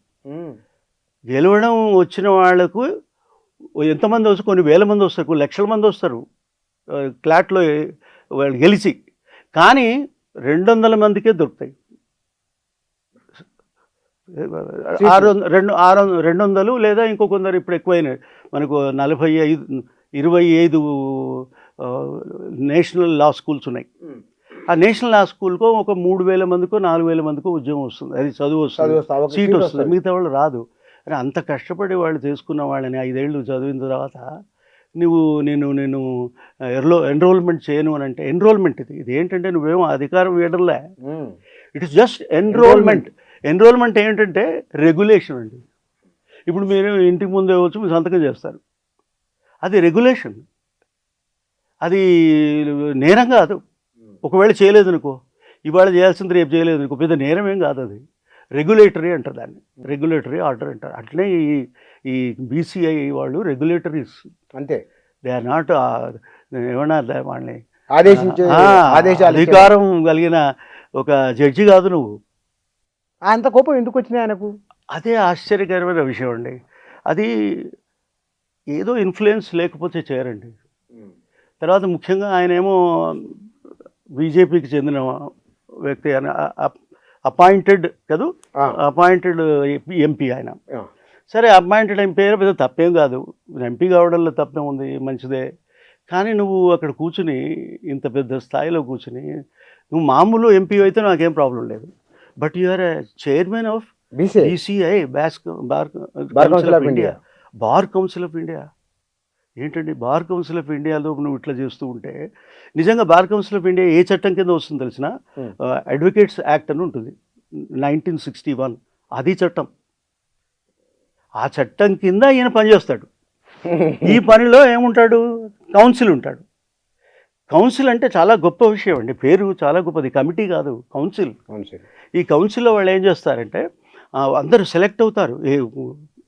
గెలవడం వచ్చిన వాళ్లకు ఎంతమంది వస్తారు? కొన్ని వేల మంది వస్తారు, కొన్ని లక్షల మంది వస్తారు క్లాట్లో వాళ్ళు గెలిచి. కానీ 200 మందికే దొరుకుతాయి. 200 లేదా ఇంకో కొందరు ఇప్పుడు ఎక్కువైనాయి. మనకు 25 నేషనల్ లా స్కూల్స్ ఉన్నాయి. ఆ నేషనల్ లా స్కూల్కో ఒక 3000 మందికో 4000 మందికో ఉద్యోగం వస్తుంది, అది చదువు వస్తుంది, సీట్ వస్తుంది. మిగతా వాళ్ళు రాదు. అని అంత కష్టపడి వాళ్ళు చేసుకున్న వాళ్ళని 5 ఏళ్ళు చదివిన తర్వాత నేను ఎన్రోల్మెంట్ చేయను అని అంటే, ఎన్రోల్మెంట్ ఇది ఏంటంటే నువ్వేమో అధికారం వేయడంలే, it is just enrolment. Enrolment ఏంటంటే రెగ్యులేషన్ అండి. ఇప్పుడు మీరు ఇంటికి ముందే వచ్చి మీరు సంతకం చేస్తారు, అది రెగ్యులేషన్, అది నేరం కాదు. ఒకవేళ చేయలేదు అనుకో, ఇవాళ చేయాల్సింది రేపు చేయలేదు అనుకో, పెద్ద నేరం ఏం కాదు. అది రెగ్యులేటరీ అంటారు దాన్ని, రెగ్యులేటరీ ఆర్డర్ అంటారు. అట్లనే ఈ బీసీఐ వాళ్ళు రెగ్యులేటరీస్ అంతే. దే ఆర్ నాట్ ఏమన్నా వాళ్ళని అధికారం కలిగిన ఒక జడ్జి కాదు నువ్వు. అంత కోపం ఎందుకు వచ్చినాయి ఆయనకు? అదే ఆశ్చర్యకరమైన విషయం అండి. అది ఏదో ఇన్ఫ్లుయెన్స్ లేకపోతే చేయరండి. తర్వాత ముఖ్యంగా ఆయన ఏమో బీజేపీకి చెందిన వ్యక్తి, ఆయన అపాయింటెడ్ కదా, అపాయింటెడ్ ఎంపీ ఆయన. సరే, అపాయింటెడ్ ఎంపీ అయినా పెద్ద తప్పేం కాదు, ఎంపీ కావడంలో తప్పేం ఉంది, మంచిదే. కానీ నువ్వు అక్కడ కూర్చుని ఇంత పెద్ద స్థాయిలో కూర్చుని నువ్వు మామూలు ఎంపీ అయితే నాకేం ప్రాబ్లం లేదు, but you are chairman of BCI, bar council of India. ఏంటండి బార్ కౌన్సిల్ ఆఫ్ ఇండియాలో నువ్వు ఇట్లా చేస్తూ ఉంటే, నిజంగా బార్ కౌన్సిల్ ఆఫ్ ఇండియా ఏ చట్టం కింద వస్తుందో తెలిసిన, అడ్వకేట్స్ యాక్ట్ అని ఉంటుంది 1961, అది చట్టం. ఆ చట్టం కింద ఈయన పనిచేస్తాడు. ఈ పనిలో ఏముంటాడు? కౌన్సిల్ ఉంటాడు. కౌన్సిల్ అంటే చాలా గొప్ప విషయం అండి, పేరు చాలా గొప్పది. కమిటీ కాదు, కౌన్సిల్. ఈ కౌన్సిల్లో వాళ్ళు ఏం చేస్తారంటే అందరూ సెలెక్ట్ అవుతారు,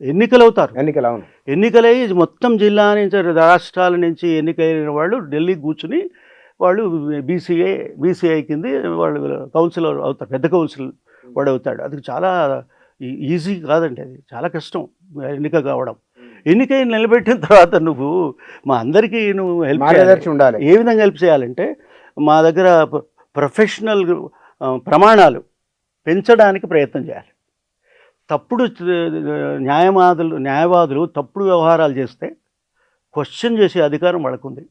ఎన్నికలు అవుతారు. ఎన్నికలు, అవును. ఎన్నికలై మొత్తం జిల్లా నుంచి రాష్ట్రాల నుంచి ఎన్నికైన వాళ్ళు ఢిల్లీ కూర్చుని వాళ్ళు బీసీఐ కింద వాళ్ళు కౌన్సిలర్ అవుతారు. పెద్ద కౌన్సిల్ వాడు అవుతాడు. అది చాలా ఈజీ కాదండి, అది చాలా కష్టం ఎన్నిక కావడం. ఎన్నికై నిలబెట్టిన తర్వాత నువ్వు మా అందరికీ నువ్వు హెల్ప్ మార్గదర్శి ఉండాలి. ఏ విధంగా హెల్ప్ చేయాలంటే మా దగ్గర ప్రొఫెషనల్ ప్రమాణాలు పెంచడానికి ప్రయత్నం చేయాలి. తప్పుడు న్యాయవాదులు తప్పుడు వ్యవహారాలు చేస్తే క్వశ్చన్ చేసే అధికారం వాళ్ళకుంది.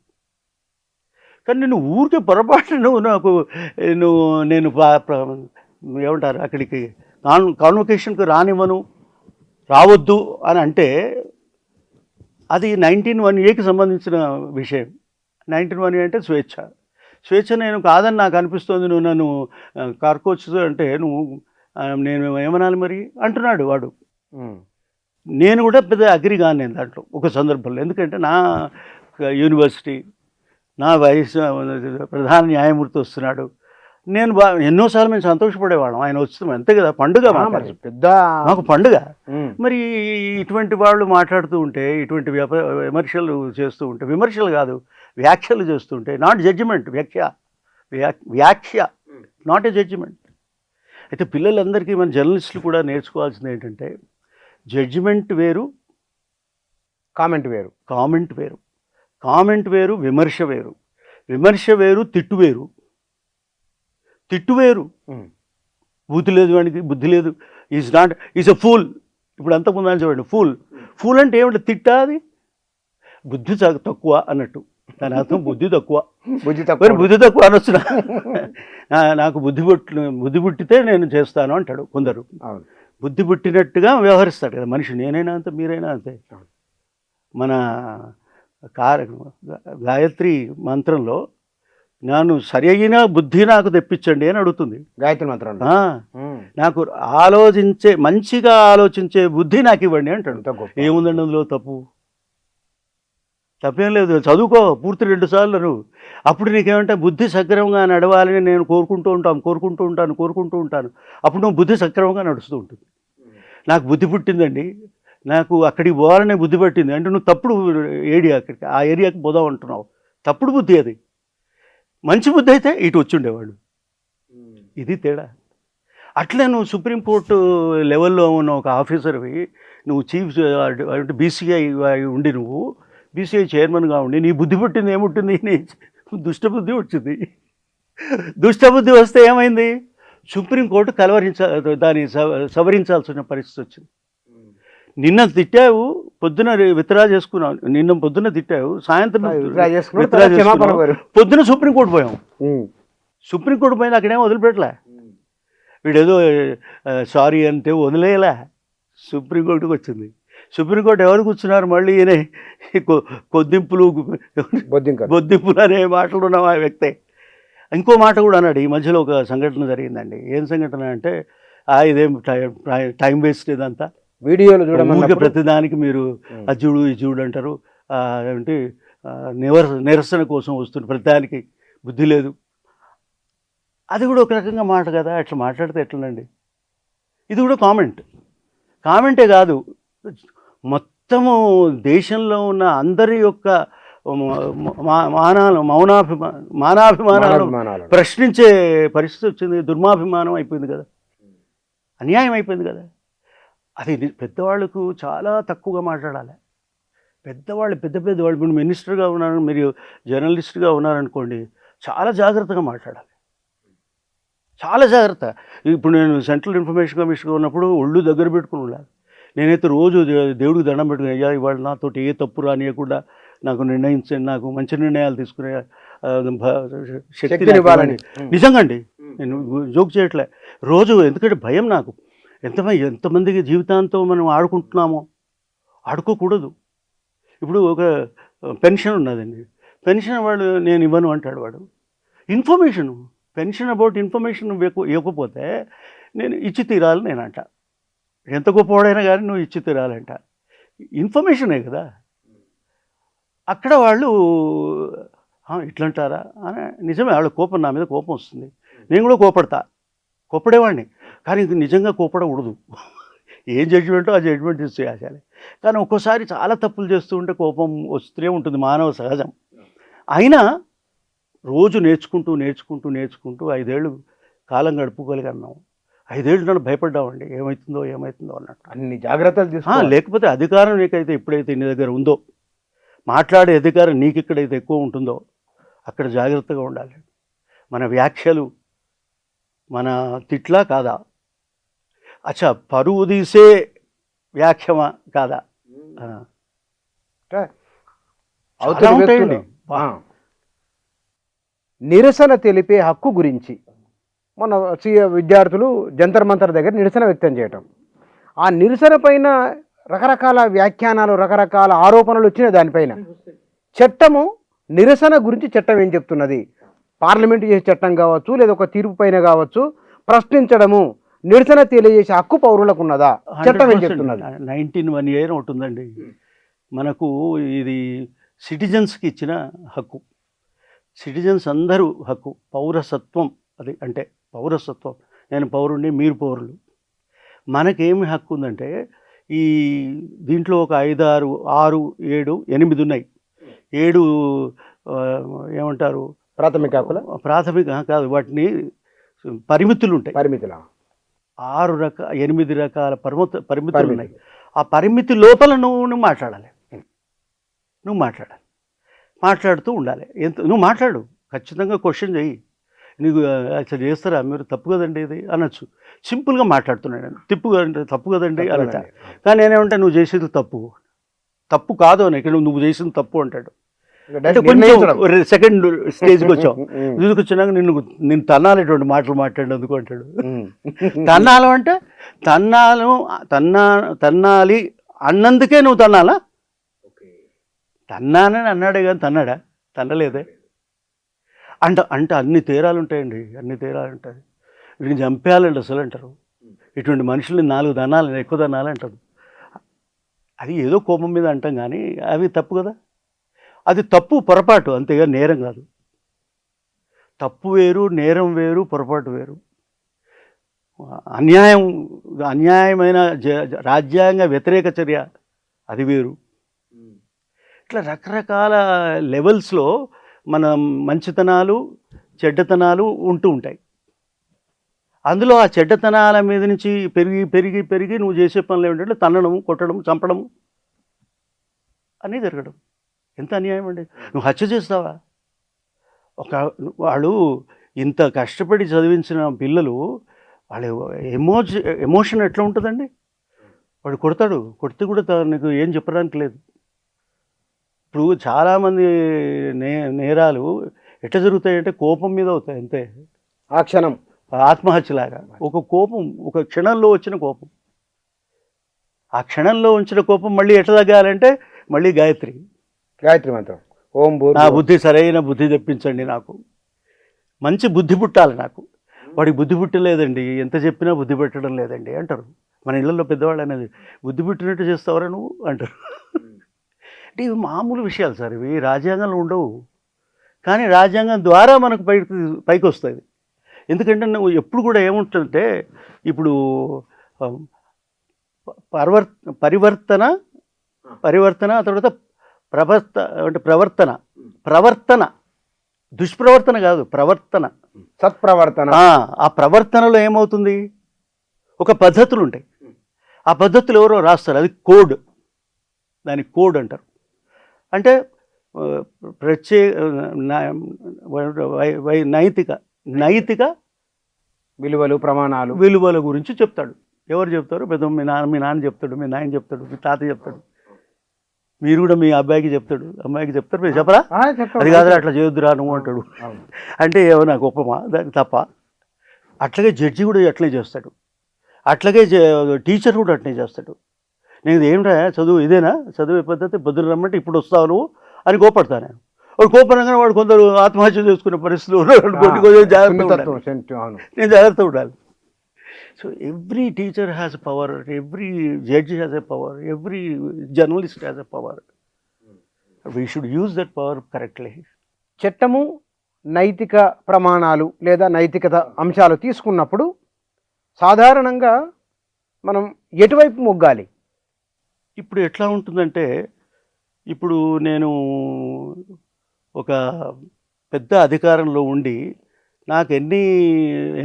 కానీ నేను ఊరికే పొరపాటు నేను ఏమంటారు అక్కడికి కాన్వొకేషన్కి రావద్దు అని అంటే అది 1901A సంబంధించిన విషయం. 1901A అంటే స్వేచ్ఛ నేను కాదని నాకు అనిపిస్తుంది, నువ్వు నన్ను కార్కోచ్చు అంటే నేను ఏమనాలి మరి అంటున్నాడు వాడు. నేను కూడా పెద్ద అగ్రి కాను నేను దాంట్లో ఒక సందర్భంలో. ఎందుకంటే నా యూనివర్సిటీ, నా వయసు ప్రధాన న్యాయమూర్తి వస్తున్నాడు, నేను ఎన్నోసార్లు మేము సంతోషపడేవాళ్ళం ఆయన వస్తున్నాం, అంతే కదా, పండుగ పెద్ద మాకు పండుగ. మరి ఇటువంటి వాళ్ళు మాట్లాడుతూ ఉంటే, ఇటువంటి విమర్శలు చేస్తూ ఉంటే, విమర్శలు కాదు వ్యాఖ్యలు చేస్తూ ఉంటే, నాట్ జడ్జిమెంట్, వ్యాఖ్య నాట్ ఏ జడ్జిమెంట్. అయితే పిల్లలందరికీ మన జర్నలిస్టులు కూడా నేర్చుకోవాల్సింది ఏంటంటే జడ్జిమెంట్ వేరు, కామెంట్ వేరు, విమర్శ వేరు, తిట్టు వేరు. బుద్ధి లేదు వాడికి, బుద్ధి లేదు, ఈజ్ అ ఫూల్. ఇప్పుడు అంతకుముందు అని చెప్పండి, ఫూల్ అంటే ఏమిటి? తిట్టా, అది బుద్ధి తక్కువ అన్నట్టు, దాని అర్థం బుద్ధి తక్కువ అనొచ్చు. నాకు బుద్ధి పుట్టితే నేను చేస్తాను అంటాడు కొందరు. బుద్ధి పుట్టినట్టుగా వ్యవహరిస్తాడు కదా మనిషి. నేనైనా అంతే, మీరైనా అంతే. మన గాయత్రి మంత్రంలో నన్ను సరైన బుద్ధి నాకు తెప్పించండి అని అడుగుతుంది గాయత్రి మంత్రం. నాకు మంచిగా ఆలోచించే బుద్ధి నాకు ఇవ్వండి అంటాడు. ఏముందండి అందులో తప్పేం లేదు, చదువుకో పూర్తి 2 సార్లు నువ్వు. అప్పుడు నీకేమంటే బుద్ధి సక్రమంగా నడవాలని నేను కోరుకుంటూ ఉంటాను. అప్పుడు నువ్వు బుద్ధి సక్రమంగా నడుస్తూ ఉంటుంది. నాకు బుద్ధి పుట్టిందండి, నాకు అక్కడికి పోవాలనే బుద్ధి పట్టింది అంటే నువ్వు తప్పుడు ఆ ఏరియాకి పోదాం అంటున్నావు, తప్పుడు బుద్ధి అది. మంచి బుద్ధి అయితే ఇటు వచ్చి ఉండేవాడు. ఇది తేడా. అట్లే నువ్వు సుప్రీంకోర్టు లెవెల్లో ఉన్న ఒక ఆఫీసర్వి, నువ్వు చీఫ్ అంటే బీసీఐ ఉండి, నువ్వు బీసీఐ చైర్మన్గా ఉండి నీ బుద్ధి పుట్టింది ఏముంటుంది? నీ దుష్టబుద్ధి వచ్చింది. దుష్టబుద్ధి వస్తే ఏమైంది? సుప్రీంకోర్టు దాన్ని సవరించాల్సిన పరిస్థితి వచ్చింది. నిన్న తిట్టావు, పొద్దున విత్డ్రా చేసుకున్నావు, నిన్న పొద్దున తిట్టావు, సాయంత్రం పొద్దున సుప్రీంకోర్టు పోయాం. సుప్రీంకోర్టు పోయిన అక్కడేమో వదిలిపెట్టలే, వీడేదో సారీ అంటే వదిలేయలే, సుప్రీంకోర్టుకు వచ్చింది. సుప్రీంకోర్టు ఎవరు కూర్చున్నారు? మళ్ళీ ఈయన బొద్దింపులు అనే మాటలు ఉన్న ఆ వ్యక్తే. ఇంకో మాట కూడా అన్నాడు. ఈ మధ్యలో ఒక సంఘటన జరిగిందండి. ఏం సంఘటన అంటే, ఇదేం టైం వేస్ట్ ఇదంతా, వీడియోలు చూడమని ప్రతిదానికి మీరు అజ్జుడు ఇజ్జుడు అంటారు, ఏంటి నిరసన కోసం వస్తుంది, ప్రతిదానికి బుద్ధి లేదు. అది కూడా ఒక రకంగా మాట కదా, అట్లా మాట్లాడితే ఎట్లనండి? ఇది కూడా కామెంటే కాదు, మొత్తము దేశంలో ఉన్న అందరి యొక్క మానాభిమానాలు ప్రశ్నించే పరిస్థితి వచ్చింది. దుర్మాభిమానం అయిపోయింది కదా, అన్యాయం అయిపోయింది కదా. అది పెద్దవాళ్ళకు చాలా తక్కువగా మాట్లాడాలి. పెద్దవాళ్ళు ఇప్పుడు మినిస్టర్గా ఉన్నారు, మీరు జర్నలిస్ట్గా ఉన్నారనుకోండి, చాలా జాగ్రత్తగా మాట్లాడాలి, చాలా జాగ్రత్త. ఇప్పుడు నేను సెంట్రల్ ఇన్ఫర్మేషన్ కమిషన్గా ఉన్నప్పుడు ఒళ్ళు దగ్గర పెట్టుకుని ఉండాలి. నేనైతే రోజు దేవుడికి దండం పెట్టుకుని, అయ్యా ఇవాళ నాతోటి ఏ తప్పు రానియకుండా నాకు నాకు మంచి నిర్ణయాలు తీసుకునే శక్తి ఇవ్వాలని. నిజంగా అండి, నేను జోక్ చేయట్లే. రోజు, ఎందుకంటే భయం నాకు. ఎంతమందికి జీవితాంతం మనం ఆడుకోకూడదు. ఇప్పుడు ఒక పెన్షన్ ఉన్నదండి, పెన్షన్ వాడు నేను ఇవ్వను అంటాడు. వాడు పెన్షన్ అబౌట్ ఇన్ఫర్మేషన్ ఇవ్వకపోతే నేను ఇచ్చి తీరాలి నేను అంట. ఎంత గొప్పవాడైనా కానీ నువ్వు ఇచ్చి తీరాలంట, ఇన్ఫర్మేషనే కదా. అక్కడ వాళ్ళు ఇట్లంటారా అని, నిజమే, వాళ్ళ కోపం, నా మీద కోపం వస్తుంది, నేను కూడా కోపడేవాడిని. కానీ నిజంగా కోపడకూడదు. ఏం జడ్జిమెంటో ఆ జడ్జిమెంట్ చేయాలి. కానీ ఒక్కోసారి చాలా తప్పులు చేస్తూ ఉంటే కోపం వస్తూనే ఉంటుంది, మానవ సహజం. అయినా రోజు నేర్చుకుంటూ 5 ఏళ్ళు కాలం గడుపుకోగలిగాను. 5 ఏళ్ళు నన్ను భయపడ్డామండి, ఏమవుతుందో అన్నట్టు. అన్ని జాగ్రత్తలు తీసుకోవాలి. లేకపోతే అధికారం నీకైతే ఎప్పుడైతే నీ దగ్గర ఉందో, మాట్లాడే అధికారం నీకు ఎక్కడైతే ఎక్కువ ఉంటుందో అక్కడ జాగ్రత్తగా ఉండాలి. మన వ్యాఖ్యలు మన తిట్లా కాదా, అచ్చా పరువు తీసే వ్యాఖ్యమా కాదా, అవతలి చాలా ఉంటాయండి. వ్యక్తులు- నిరసన తెలిపే హక్కు గురించి మన విద్యార్థులు జంతర్ మంతర్ దగ్గర నిరసన వ్యక్తం చేయటం, ఆ నిరసన పైన రకరకాల వ్యాఖ్యానాలు, రకరకాల ఆరోపణలు వచ్చిన దానిపైన చట్టము నిరసన గురించి చట్టం ఏం చెప్తున్నది, పార్లమెంటు చేసే చట్టం కావచ్చు, లేదా ఒక తీర్పు పైన కావచ్చు, ప్రశ్నించడము, నిరసన తెలియజేసే హక్కు పౌరులకు ఉన్నదా, చట్టం ఏం చెప్తున్నది? 19(1) ఉంటుందండి మనకు. ఇది సిటిజన్స్కి ఇచ్చిన హక్కు, సిటిజన్స్ అందరూ హక్కు, పౌరసత్వం. అది అంటే పౌరసత్వం, నేను పౌరుణ్ణి, మీరు పౌరులు. మనకేమి హక్కు ఉందంటే ఈ దీంట్లో ఒక 5, 6, 7, 8 ఉన్నాయి. 7 ఏమంటారు, ప్రాథమిక హక్కుల, ప్రాథమిక కాదు, వాటిని పరిమితులు ఉంటాయి. పరిమితుల 8 రకాల పరిమితులు ఉన్నాయి. ఆ పరిమితి లోపల నువ్వు మాట్లాడాలి, మాట్లాడుతూ ఉండాలి. నువ్వు మాట్లాడు, ఖచ్చితంగా క్వశ్చన్ చెయ్యి. నీకు అసలు చేస్తారా మీరు, తప్పు కదండి ఇది అనొచ్చు. సింపుల్గా మాట్లాడుతున్నాను నేను, తప్పు కదండి అనొచ్చా. కానీ నేనేమంటే నువ్వు చేసేది తప్పు కాదు అని, ఇక్కడ నువ్వు చేసింది తప్పు అంటాడు. అంటే కొంచెం సెకండ్ స్టేజ్కి వచ్చావు, ఎందుకు వచ్చినాక నిన్ను తన్నాలేటువంటి మాటలు మాట్లాడినందుకు అంటాడు. తన్నాలు అంటే తన్నాలి అన్నందుకే నువ్వు తన్నాలా? తన్నానని అన్నాడే కానీ తన్నలేదే అంటే అన్ని తేరాలు ఉంటాయండి, అన్ని తేరాలు ఉంటాయి. వీడిని చంపేయాలండి అసలు అంటారు. ఇటువంటి మనుషుల్ని 4 దనాలు ఎక్కువ దనాలు అంటారు. అది ఏదో కోపం మీద అంటాం కానీ అవి తప్పు కదా. అది తప్పు, పొరపాటు, అంతేగా నేరం కాదు. తప్పు వేరు, నేరం వేరు, పొరపాటు వేరు. అన్యాయమైన రాజ్యాంగ వ్యతిరేక చర్య అది వేరు. ఇట్లా రకరకాల లెవెల్స్లో మన మంచితనాలు, చెడ్డతనాలు ఉంటూ ఉంటాయి. అందులో ఆ చెడ్డతనాల మీద నుంచి పెరిగి నువ్వు చేసే పనులు ఏమిటంటే తన్నడం, కొట్టడం, చంపడం అన్నీ జరగడం. ఎంత అన్యాయం అండి. నువ్వు హత్య చేస్తావా? వాళ్ళు ఇంత కష్టపడి చదివించిన పిల్లలు, వాళ్ళ ఎమోషన్ ఎట్లా ఉంటుందండి? వాడు కొడితే కూడా నీకు ఏం చెప్పడానికి లేదు. ఇప్పుడు చాలామంది నేరాలు ఎట్లా జరుగుతాయంటే కోపం మీద అవుతాయి అంతే. ఆ క్షణం ఆత్మహత్యలాగా ఒక కోపం, ఒక క్షణంలో వచ్చిన కోపం. ఆ క్షణంలో వచ్చిన కోపం మళ్ళీ ఎట్లా తగ్గాలంటే మళ్ళీ గాయత్రి మంత్రం, ఓం భూర్ నా బుద్ధి సరైన బుద్ధి తెప్పించండి, నాకు మంచి బుద్ధి పుట్టాలి. నాకు వాడికి బుద్ధి పుట్టలేదండి, ఎంత చెప్పినా బుద్ధి పెట్టడం లేదండి అంటారు. మన ఇళ్ళల్లో పెద్దవాళ్ళు అనేది, బుద్ధి పుట్టినట్టు చేస్తావరా నువ్వు అంటారు. అంటే ఇవి మామూలు విషయాలు సార్, ఇవి రాజ్యాంగంలో ఉండవు. కానీ రాజ్యాంగం ద్వారా మనకు పైకి వస్తుంది. ఎందుకంటే నువ్వు ఎప్పుడు కూడా ఏముంటుందంటే, ఇప్పుడు పరివర్తన తర్వాత ప్రవర్తన దుష్ప్రవర్తన కాదు, ప్రవర్తన, సత్ప్రవర్తన. ఆ ప్రవర్తనలో ఏమవుతుంది, ఒక పద్ధతులు ఉంటాయి. ఆ పద్ధతులు ఎవరో రాస్తారు, అది కోడ్, దాని కోడ్ అంటారు. అంటే నైతిక విలువలు, ప్రమాణాలు, విలువల గురించి చెప్తాడు. ఎవరు చెప్తారు? పెద్ద మీ నాన్న చెప్తాడు, మీ నాయన చెప్తాడు, మీ తాత చెప్తాడు, మీరు కూడా మీ అబ్బాయికి చెప్తాడు, అమ్మాయికి చెప్తారు. మీరు చెప్పరా? అది కాదురా అట్లా చేయొద్దురా నువ్వు అంటాడు. అంటే ఏమన్నా గొప్పమా? దానికి తప్ప. అట్లాగే జడ్జి కూడా అట్లనే చేస్తాడు, అట్లాగే టీచర్ కూడా అట్లనే చేస్తాడు. నేను ఏమిటా చదువు ఇదేనా, చదివే పద్ధతి, పొద్దున రమ్మంటే ఇప్పుడు వస్తావు నువ్వు అని కోపడతాను నేను. వాడు కోపడంగానే వాడు కొందరు ఆత్మహత్య చేసుకునే పరిస్థితులు నేను జాగ్రత్త ఉండాలి. So every teacher has a power, every judge has a power, every journalist has a power. We should use that power correctly. చట్టము నైతిక ప్రమాణాలు లేదా నైతికత అంశాలు తీసుకున్నప్పుడు సాధారణంగా మనం ఎటువైపు మొగ్గాలి? ఇప్పుడు ఎట్లా ఉంటుందంటే, ఇప్పుడు నేను ఒక పెద్ద అధికారంలో ఉండి నాకు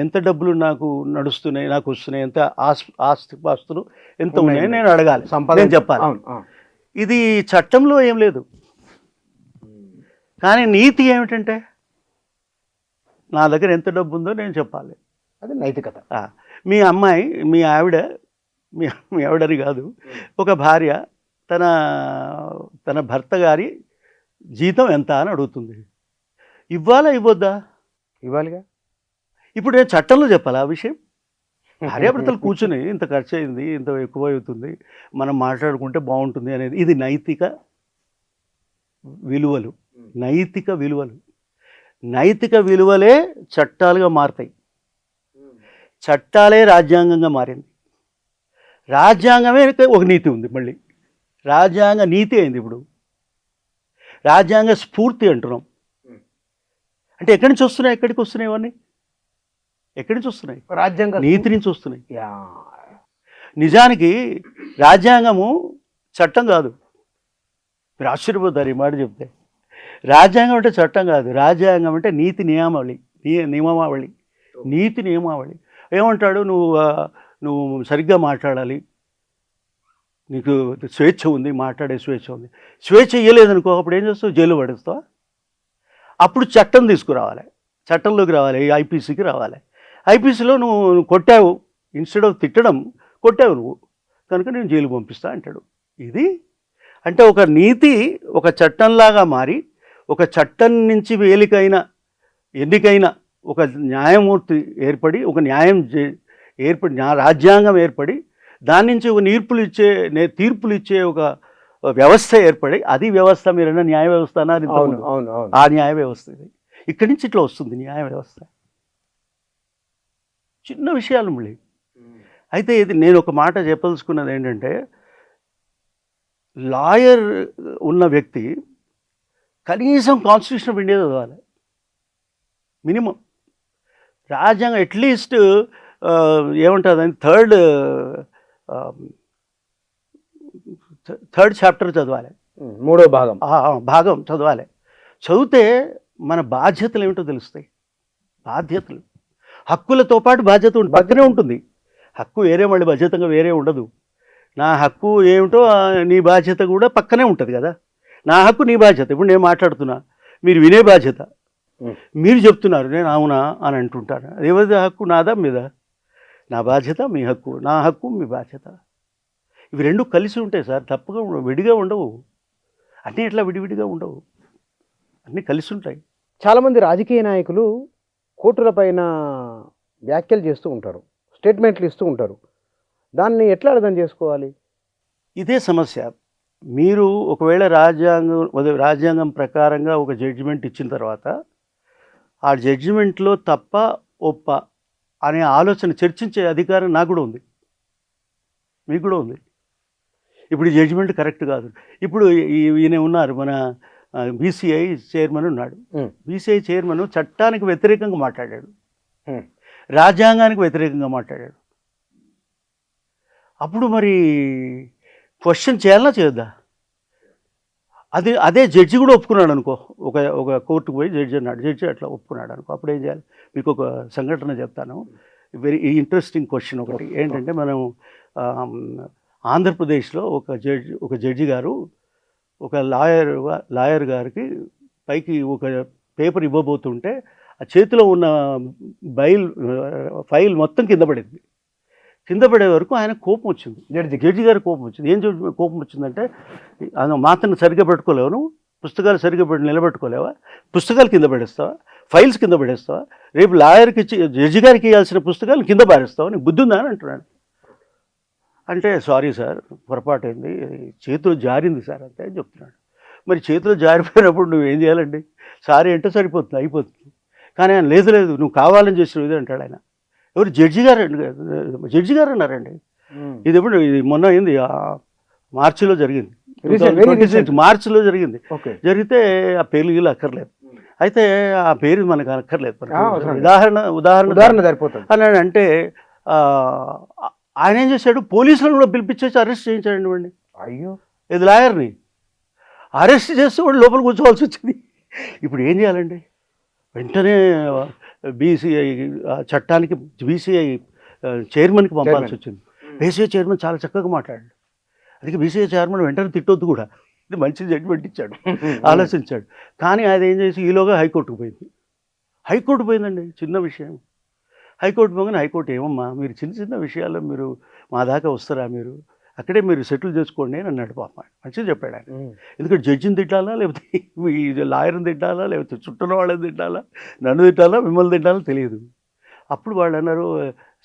ఎంత డబ్బులు నాకు నడుస్తున్నాయి, నాకు వస్తున్నాయి, ఎంత ఆస్తిపాస్తులు ఎంత ఉన్నాయని నేను అడగాలి, నేను చెప్పాలి. ఇది చట్టంలో ఏం లేదు. కానీ నీతి ఏమిటంటే నా దగ్గర ఎంత డబ్బు ఉందో నేను చెప్పాలి. అది నైతికత. మీ అమ్మాయి, మీ ఆవిడని కాదు, ఒక భార్య తన భర్త గారి జీతం ఎంత అని అడుగుతుంది. ఇవ్వాలా ఇవ్వద్దా? ఇవ్వాలిగా. ఇప్పుడు నేను చట్టంలో చెప్పాలి ఆ విషయం. భార్యాభర్తలు కూర్చుని ఇంత ఖర్చు అయింది, ఇంత ఎక్కువ అవుతుంది, మనం మాట్లాడుకుంటే బాగుంటుంది అనేది, ఇది నైతిక విలువలు. నైతిక విలువలు, నైతిక విలువలే చట్టాలుగా మారుతాయి. చట్టాలే రాజ్యాంగంగా మారింది. రాజ్యాంగమే ఒక నీతి ఉంది. మళ్ళీ రాజ్యాంగ నీతి అయింది. ఇప్పుడు రాజ్యాంగ స్ఫూర్తి అంటున్నాం. అంటే ఎక్కడి నుంచి వస్తున్నాయి, ఎక్కడికి వస్తున్నాయి ఇవన్నీ? ఎక్కడి నుంచి వస్తున్నాయి? రాజ్యాంగ నీతి నుంచి వస్తున్నాయి. నిజానికి రాజ్యాంగము చట్టం కాదు. మీరు ఆశ్చర్యపోతారు ఈ మాట చెప్తే. రాజ్యాంగం అంటే చట్టం కాదు. రాజ్యాంగం అంటే నీతి నియమావళి. నీతి నియమావళి. ఏమంటాడు, నువ్వు సరిగ్గా మాట్లాడాలి, నీకు స్వేచ్ఛ ఉంది, మాట్లాడే స్వేచ్ఛ ఉంది. స్వేచ్ఛ ఇవ్వలేదనుకో, అప్పుడు ఏం చేస్తావు? జైలు పడేస్తావా? అప్పుడు చట్టం తీసుకురావాలి, చట్టంలోకి రావాలి, ఐపీసీకి రావాలి. ఐపీసీలో నువ్వు కొట్టావు, ఇన్స్టెడ్ ఆఫ్ తిట్టడం కొట్టావు నువ్వు, కనుక నేను జైలు పంపిస్తా అంటాడు. ఇది అంటే ఒక నీతి ఒక చట్టంలాగా మారి, ఒక చట్టం నుంచి ఎన్నికైన ఒక న్యాయమూర్తి ఏర్పడి, ఒక న్యాయం ఏర్పడి, రాజ్యాంగం ఏర్పడి, దాని నుంచి ఒక తీర్పులు ఇచ్చే ఒక వ్యవస్థ ఏర్పడి, అది వ్యవస్థ. మీరన్నా న్యాయ వ్యవస్థ అన్నారు. ఆ న్యాయ వ్యవస్థ ఇది. ఇక్కడి నుంచి ఇట్లా వస్తుంది న్యాయ వ్యవస్థ. చిన్న విషయాలు మళ్ళీ. అయితే ఇది నేను ఒక మాట చెప్పదలుచుకున్నది ఏంటంటే, లాయర్ ఉన్న వ్యక్తి కనీసం కాన్స్టిట్యూషన్ ఆఫ్ ఇండియా చదవాలి, మినిమం. రాజ్యాంగం అట్లీస్ట్ ఏమంటుంది అని థర్డ్ చాప్టర్ చదవాలి, 3వ భాగం చదవాలి. చదివితే మన బాధ్యతలు ఏమిటో తెలుస్తాయి. బాధ్యతలు, హక్కులతో పాటు బాధ్యత పక్కనే ఉంటుంది. హక్కు వేరే, మళ్ళీ బాధ్యతగా వేరే ఉండదు. నా హక్కు ఏమిటో నీ బాధ్యత కూడా పక్కనే ఉంటుంది కదా. నా హక్కు నీ బాధ్యత. ఇప్పుడు నేను మాట్లాడుతున్నా, మీరు వినే బాధ్యత. మీరు చెప్తున్నారు, నేను అవునా అని అంటుంటాను. ఎవరిది హక్కు? నాదా మీద? నా బాధ్యత మీ హక్కు, నా హక్కు మీ బాధ్యత. ఇవి రెండు కలిసి ఉంటాయి సార్, తప్పగా విడిగా ఉండవు. అన్నీ ఇట్లా విడివిడిగా ఉండవు, అన్నీ కలిసి ఉంటాయి. చాలామంది రాజకీయ నాయకులు కోర్టుల పైన వ్యాఖ్యలు చేస్తూ ఉంటారు, స్టేట్మెంట్లు ఇస్తూ ఉంటారు. దాన్ని ఎట్లా అర్థం చేసుకోవాలి? ఇదే సమస్య. మీరు ఒకవేళ రాజ్యాంగం ప్రకారంగా ఒక జడ్జిమెంట్ ఇచ్చిన తర్వాత, ఆ జడ్జిమెంట్లో తప్ప ఒప్ప అనే ఆలోచన చర్చించే అధికారం నాకు కూడా ఉంది, మీకు కూడా ఉంది. ఇప్పుడు ఈ జడ్జిమెంట్ కరెక్ట్ కాదు. ఇప్పుడు ఈయన ఉన్నారు, మన బీసీఐ చైర్మన్ ఉన్నాడు. బీసీఐ చైర్మన్ చట్టానికి వ్యతిరేకంగా మాట్లాడాడు, రాజ్యాంగానికి వ్యతిరేకంగా మాట్లాడాడు. అప్పుడు మరి క్వశ్చన్ చేయాలన్నా చేయొద్దా? అదే జడ్జి కూడా ఒప్పుకున్నాడు అనుకో. ఒక కోర్టుకు పోయి జడ్జి అన్నాడు, జడ్జి అట్లా ఒప్పుకున్నాడు అనుకో, అప్పుడు ఏం చేయాలి? మీకు ఒక సంఘటన చెప్తాను, వెరీ ఇంట్రెస్టింగ్ క్వశ్చన్ ఒకటి. ఏంటంటే, మనం ఆంధ్రప్రదేశ్లో ఒక జడ్జి గారు ఒక లాయర్ గారికి పైకి ఒక పేపర్ ఇవ్వబోతుంటే, ఆ చేతిలో ఉన్న ఫైల్ మొత్తం కింద పడింది. కింద పడే వరకు ఆయన కోపం వచ్చింది, జడ్జి గారికి కోపం వచ్చింది. ఏం కోపం వచ్చిందంటే, మాత్రం సరిగ్గా పెట్టుకోలేవు, నువ్వు పుస్తకాలు సరిగ్గా నిలబెట్టుకోలేవా, పుస్తకాలు కింద పడేస్తావా, ఫైల్స్ కింద పడేస్తావా, రేపు లాయర్కి జడ్జి గారికి ఇవ్వాల్సిన పుస్తకాలు కింద పారేస్తావా, నీకు బుద్ధి ఉందా అని అంటున్నాడు. అంటే సారీ సార్, పొరపాటు అయింది, చేతిలో జారింది సార్ అంతే అని చెప్తున్నాడు. మరి చేతిలో జారిపోయినప్పుడు నువ్వేం చేయాలండి? సారీ అంటే సరిపోతుంది, అయిపోతుంది. కానీ ఆయన లేదు నువ్వు కావాలని చేసిన ఇది అంటాడు ఆయన. ఎవరు? జడ్జి గారు అన్నారండి. ఇది ఎప్పుడు? ఇది మొన్న అయింది, మార్చిలో జరిగింది, మార్చిలో జరిగింది. జరిగితే ఆ పేర్లు గీళ్ళు అక్కర్లేదు. అయితే ఆ పేరు మనకు అక్కర్లేదు, ఉదాహరణ సరిపోతుంది అని అంటే, ఆయన ఏం చేశాడు, పోలీసులను కూడా పిలిపించేసి అరెస్ట్ చేయించాడండి వాడిని. అయ్యో, ఇది లాయర్ని అరెస్ట్ చేస్తే వాడు లోపల కూర్చోవాల్సి వచ్చింది. ఇప్పుడు ఏం చేయాలండి? వెంటనే బీసీఐ చట్టానికి బీసీఐ చైర్మన్కి పంపాల్సి వచ్చింది. బీసీఐ చైర్మన్ చాలా చక్కగా మాట్లాడాడు. అందుకే బీసీఐ చైర్మన్ వెంటనే తిట్టొద్దు కూడా, ఇది మంచి జడ్జిమెంట్ ఇచ్చాడు, ఆలోచించాడు. కానీ అది ఏం చేసి ఈలోగా హైకోర్టుకు పోయింది. హైకోర్టు పోయిందండి, చిన్న విషయం. హైకోర్టు పోగానే హైకోర్టు ఏమమ్మా మీరు చిన్న చిన్న విషయాల్లో మీరు మా దాకా వస్తారా, మీరు అక్కడే మీరు సెటిల్ చేసుకోండి అని అన్నాడు. పాప మంచిగా చెప్పాడు ఆయన. ఎందుకంటే జడ్జిని తిట్టాలా, లేకపోతే ఈ లాయర్ని తిట్టాలా, లేకపోతే చుట్టూన వాళ్ళని తిట్టాలా, నన్ను తిట్టాలా, మిమ్మల్ని తిట్టాలా తెలియదు. అప్పుడు వాళ్ళు అన్నారు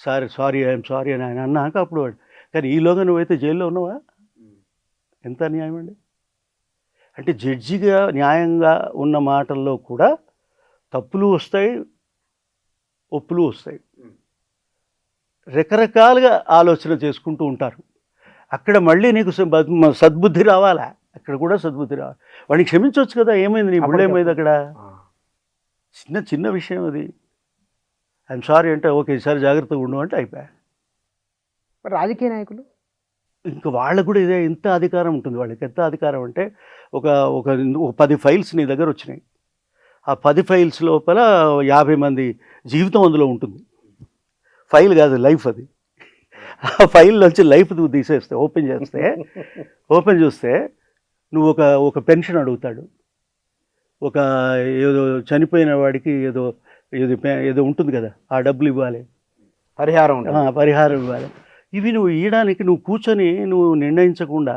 సారీ ఐఎమ్ సారీ అని ఆయన అన్నాక అప్పుడు వాడు, కానీ ఈలోగా నువ్వైతే జైల్లో ఉన్నావా, ఎంత అన్యాయం అండి. అంటే జడ్జిగా న్యాయంగా ఉన్న మాటల్లో కూడా తప్పులు వస్తాయి, ఒప్పులు వస్తాయి. రకరకాలుగా ఆలోచన చేసుకుంటూ ఉంటారు. అక్కడ మళ్ళీ నీకు సద్బుద్ధి రావాలా, అక్కడ కూడా సద్బుద్ధి రావాలి. వాడిని క్షమించవచ్చు కదా, ఏమైంది నీ బుళ్ళు ఏమైంది అక్కడ, చిన్న చిన్న విషయం అది. ఐఎమ్ సారీ అంటే ఓకే ఈసారి జాగ్రత్తగా ఉండు అంటే అయిపోయా. మరి రాజకీయ నాయకులు ఇంకా వాళ్ళకు కూడా ఇదే ఇంత అధికారం ఉంటుంది. వాళ్ళకి ఎంత అధికారం అంటే ఒక ఒక 10 ఫైల్స్ నీ దగ్గర వచ్చినాయి. ఆ 10 ఫైల్స్ లోపల 50 మంది జీవితం అందులో ఉంటుంది. ఫైల్ కాదు, లైఫ్ అది. ఆ ఫైల్లోంచి లైఫ్ నువ్వు తీసేస్తే ఓపెన్ చూస్తే నువ్వు ఒక పెన్షన్ అడుగుతాడు, ఒక ఏదో చనిపోయిన వాడికి ఏదో ఏదో ఉంటుంది కదా, ఆ డబ్బులు ఇవ్వాలి, పరిహారం ఇవ్వాలి. ఇవి నువ్వు ఇవ్వడానికి నువ్వు కూర్చొని నువ్వు నిర్ణయించకుండా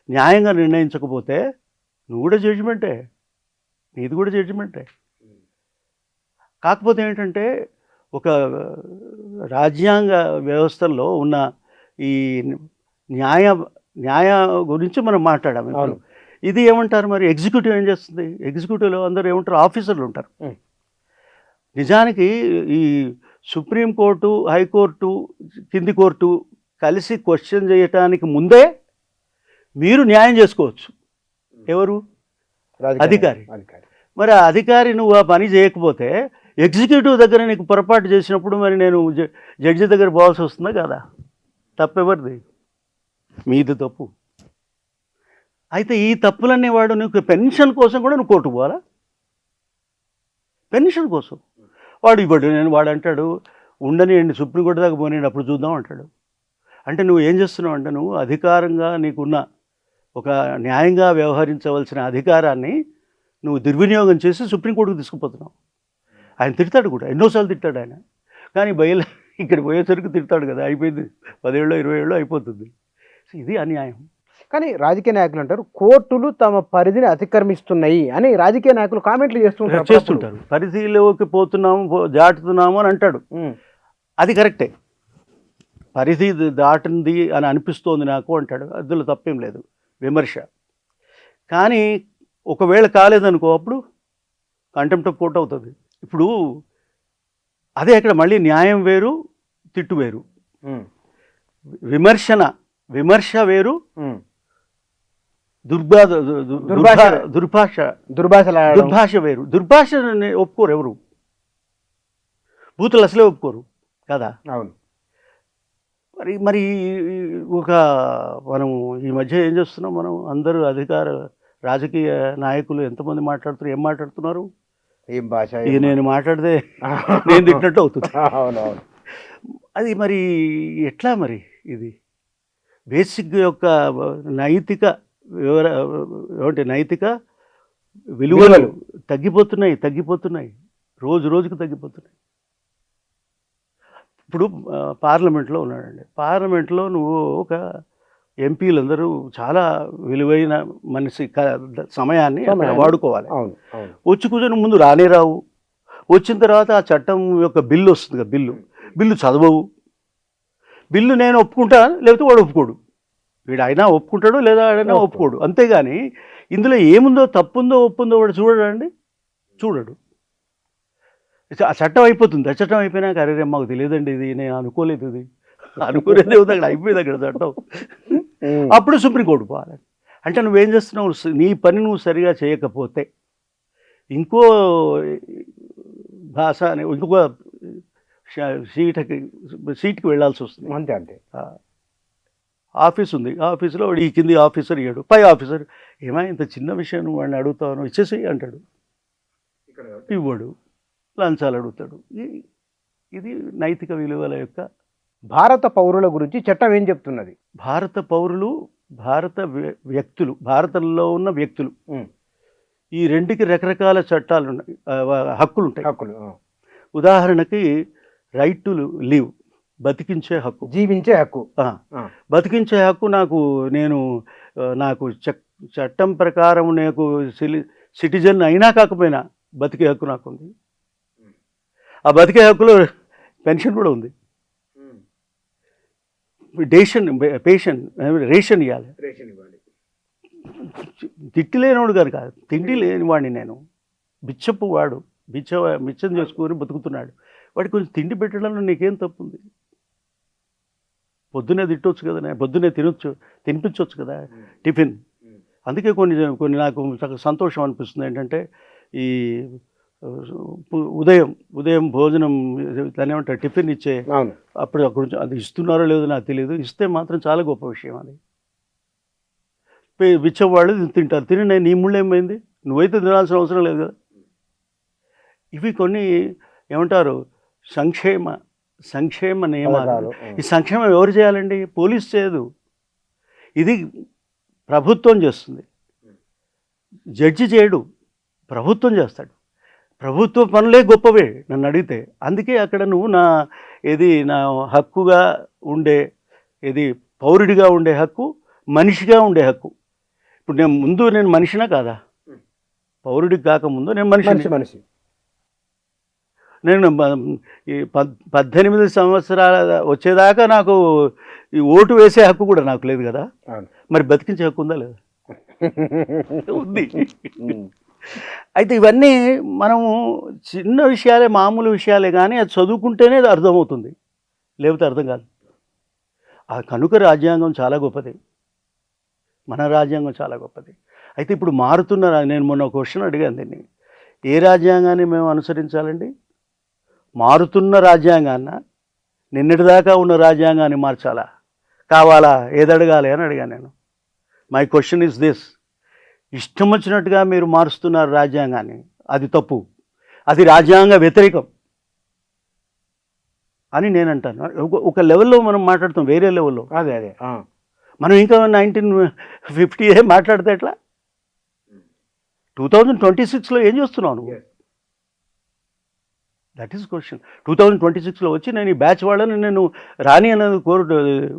న్యాయంగా నిర్ణయించకపోతే నువ్వు కూడా జడ్జిమెంటే, నీది కూడా జడ్జిమెంటే. కాకపోతే ఏంటంటే ఒక రాజ్యాంగ వ్యవస్థల్లో ఉన్న ఈ న్యాయ గురించి మనం మాట్లాడాము. ఇది ఏమంటారు మరి, ఎగ్జిక్యూటివ్ ఏం చేస్తుంది? ఎగ్జిక్యూటివ్లో అందరూ ఏమంటారు, ఆఫీసర్లు ఉంటారు. నిజానికి ఈ సుప్రీంకోర్టు, హైకోర్టు, కింది కోర్టు కలిసి క్వశ్చన్ చేయటానికి ముందే మీరు న్యాయం చేసుకోవచ్చు. ఎవరు? అధికారి. మరి ఆ అధికారి నువ్వు ఆ పని చేయకపోతే ఎగ్జిక్యూటివ్ దగ్గర నీకు పొరపాటు చేసినప్పుడు మరి నేను జడ్జి దగ్గర పోవాల్సి వస్తుందా కదా? తప్పెవరిది? మీది తప్పు. అయితే ఈ తప్పులన్నీ వాడు నీకు పెన్షన్ కోసం కూడా నువ్వు కోర్టుకు పోవాలా? పెన్షన్ కోసం వాడు ఇవ్వడు. వాడు అంటాడు ఉండనియండి, సుప్రీంకోర్టు దాకా పోనీయండి, అప్పుడు చూద్దాం అంటాడు. అంటే నువ్వు ఏం చేస్తున్నావు అంటే, నువ్వు అధికారంగా నీకున్న ఒక న్యాయంగా వ్యవహరించవలసిన అధికారాన్ని నువ్వు దుర్వినియోగం చేసి సుప్రీంకోర్టుకు తీసుకుపోతున్నావు. ఆయన తిడతాడు కూడా, ఎన్నోసార్లు తిట్టాడు ఆయన. కానీ ఇక్కడ పోయేసరికి తిడతాడు కదా, అయిపోయింది 10 ఏళ్ళు 20 ఏళ్ళు అయిపోతుంది. ఇది అన్యాయం. కానీ రాజకీయ నాయకులు అంటారు కోర్టులు తమ పరిధిని అతిక్రమిస్తున్నాయి అని రాజకీయ నాయకులు కామెంట్లు చేస్తుంటారు. పరిధిలోకి పోతున్నాము, దాటుతున్నాము అని అంటాడు. అది కరెక్టే, పరిధి దాటింది అని అనిపిస్తోంది నాకు అంటాడు. అందులో తప్పేం లేదు, విమర్శ. కానీ ఒకవేళ కాలేదనుకో అప్పుడు కంటెంప్ట్ ఆఫ్ కోర్ట్ అవుతుంది. ఇప్పుడు అదే ఇక్కడ మళ్ళీ న్యాయం వేరు, తిట్టు వేరు. విమర్శ వేరు, దుర్భాష వేరు. దుర్భాష ఒప్పుకోరు ఎవరు, బూతులు అసలే ఒప్పుకోరు కదా. అవును. మరి మనం ఈ మధ్య ఏం చేస్తున్నాం, మనం అందరూ రాజకీయ నాయకులు ఎంతమంది మాట్లాడుతున్నారు, ఏం మాట్లాడుతున్నారు, ఏం భాష, ఇక నేను మాట్లాడితే నేను తిట్టినట్టు అవుతుంది. అవునవును. అది మరి ఎట్లా మరి, ఇది బేసిక్ యొక్క నైతిక విలువలు తగ్గిపోతున్నాయి, రోజుకు తగ్గిపోతున్నాయి. ఇప్పుడు పార్లమెంట్లో ఉన్నాడండి, పార్లమెంట్లో నువ్వు ఒక ఎంపీలందరూ చాలా విలువైన సమయాన్ని వాడుకోవాలి. వచ్చి కూర్చొని ముందు రావు, వచ్చిన తర్వాత ఆ చట్టం యొక్క బిల్లు వస్తుంది కదా, బిల్లు చదవవు. బిల్లు నేను ఒప్పుకుంటా, లేకపోతే వాడు ఒప్పుకోడు. వీడు అయినా ఒప్పుకుంటాడు, లేదా ఆడైనా ఒప్పుకోడు. అంతేగాని ఇందులో ఏముందో, తప్పుందో ఒప్పుందో వాడు చూడడు. ఆ చట్టం అయిపోతుంది. ఆ చట్టం అయిపోయినాక అరే మాకు తెలియదండి, ఇది నేను అనుకోలేదు, ఇది అనుకునేదే ఉంది, అక్కడ అయిపోయింది అక్కడ చట్టం. అప్పుడు సుప్రీంకోర్టు పోవాలి. అంటే నువ్వేం చేస్తున్నావు, నీ పని నువ్వు సరిగా చేయకపోతే ఇంకో భాష, ఇంకొక సీట్కి వెళ్ళాల్సి వస్తుంది. అంతే అంతే. ఆఫీస్ ఉంది, ఆఫీసులో ఈ కింది ఆఫీసర్ ఇయ్యాడు, పై ఆఫీసర్ ఏమా ఇంత చిన్న విషయం నువ్వు వాడిని అడుగుతాను ఇచ్చేసి అంటాడు, ఇవ్వడు, లంచాలు అడుగుతాడు. ఇది నైతిక విలువల యొక్క. భారత పౌరుల గురించి చట్టం ఏం చెప్తున్నది? భారత పౌరులు, భారత వ్యక్తులు, భారతంలో ఉన్న వ్యక్తులు, ఈ రెండుకి రకరకాల చట్టాలు ఉన్నాయి, హక్కులు ఉంటాయి. హక్కులు. ఉదాహరణకి రైట్ టు లివ్, బతికించే హక్కు, జీవించే హక్కు. బతికించే హక్కు నాకు చట్టం ప్రకారం నాకు సిటిజన్ అయినా కాకపోయినా బతికే హక్కు నాకు ఉంది. ఆ బతికే హక్కులో పెన్షన్ కూడా ఉంది. రేషన్ ఇవ్వాలి. తిట్టి లేనివాడు గారు కాదు, తిండి లేనివాడిని నేను, బిచ్చపు వాడు, మిచ్చం చేసుకొని బతుకుతున్నాడు, వాడికి కొంచెం తిండి పెట్టడంలో నీకేం తప్పు ఉంది? పొద్దునే తిట్టవచ్చు కదా, పొద్దునే తినిపించవచ్చు కదా టిఫిన్. అందుకే కొన్ని నాకు సంతోషం అనిపిస్తుంది ఏంటంటే, ఈ ఉదయం భోజనం దాన్ని ఏమంటారు టిఫిన్ ఇచ్చే, అప్పుడు అది ఇస్తున్నారో లేదో నాకు తెలియదు, ఇస్తే మాత్రం చాలా గొప్ప విషయం. అది బిచ్చవాళ్ళు తింటారు, తిని నీ ముళ్ళు ఏమైంది, నువ్వైతే తినాల్సిన అవసరం లేదు కదా. ఇవి కొన్ని ఏమంటారు సంక్షేమ నియమాలు. ఈ సంక్షేమం ఎవరు చేయాలండి? పోలీస్ చేయదు, ఇది ప్రభుత్వం చేస్తుంది. జడ్జి చేయడు, ప్రభుత్వం చేస్తాడు. ప్రభుత్వ పనులే గొప్పవే నన్ను అడిగితే. అందుకే అక్కడ నువ్వు నా హక్కుగా ఉండే, పౌరుడిగా ఉండే హక్కు, మనిషిగా ఉండే హక్కు. ఇప్పుడు నేను మనిషినా కాదా? పౌరుడికి కాకముందు నేను మనిషి. నేను 18 సంవత్సరాల వచ్చేదాకా నాకు ఈ ఓటు వేసే హక్కు కూడా నాకు లేదు కదా. మరి బతికించే హక్కు ఉందా లేదా? ఉంది. అయితే ఇవన్నీ మనము చిన్న విషయాలే, మామూలు విషయాలే, కానీ అది చదువుకుంటేనే అది అర్థమవుతుంది, లేకపోతే అర్థం కాదు. ఆ కనుక రాజ్యాంగం చాలా గొప్పది, మన రాజ్యాంగం చాలా గొప్పది. అయితే ఇప్పుడు నేను మొన్న ఒక క్వశ్చన్ అడిగాను, దీన్ని ఏ రాజ్యాంగాన్ని మేము అనుసరించాలండి? మారుతున్న రాజ్యాంగాన్న, నిన్నటిదాకా ఉన్న రాజ్యాంగాన్ని మార్చాలా, కావాలా, ఏదడగాలి అని అడిగాను నేను. మై క్వశ్చన్ ఇస్ దిస్: ఇష్టం వచ్చినట్టుగా మీరు మారుస్తున్నారు రాజ్యాంగాన్ని, అది తప్పు, అది రాజ్యాంగ వ్యతిరేకం అని నేను అంటాను. ఒక లెవెల్లో మనం మాట్లాడుతాం, వేరే లెవెల్లో. అదే మనం ఇంకా 1950 మాట్లాడితే ఎట్లా? 2026లో ఏం చేస్తున్నావు నువ్వు? That is question. 2026లో వచ్చి నేను ఈ బ్యాచ్ వాళ్ళని నేను రాని అన్నది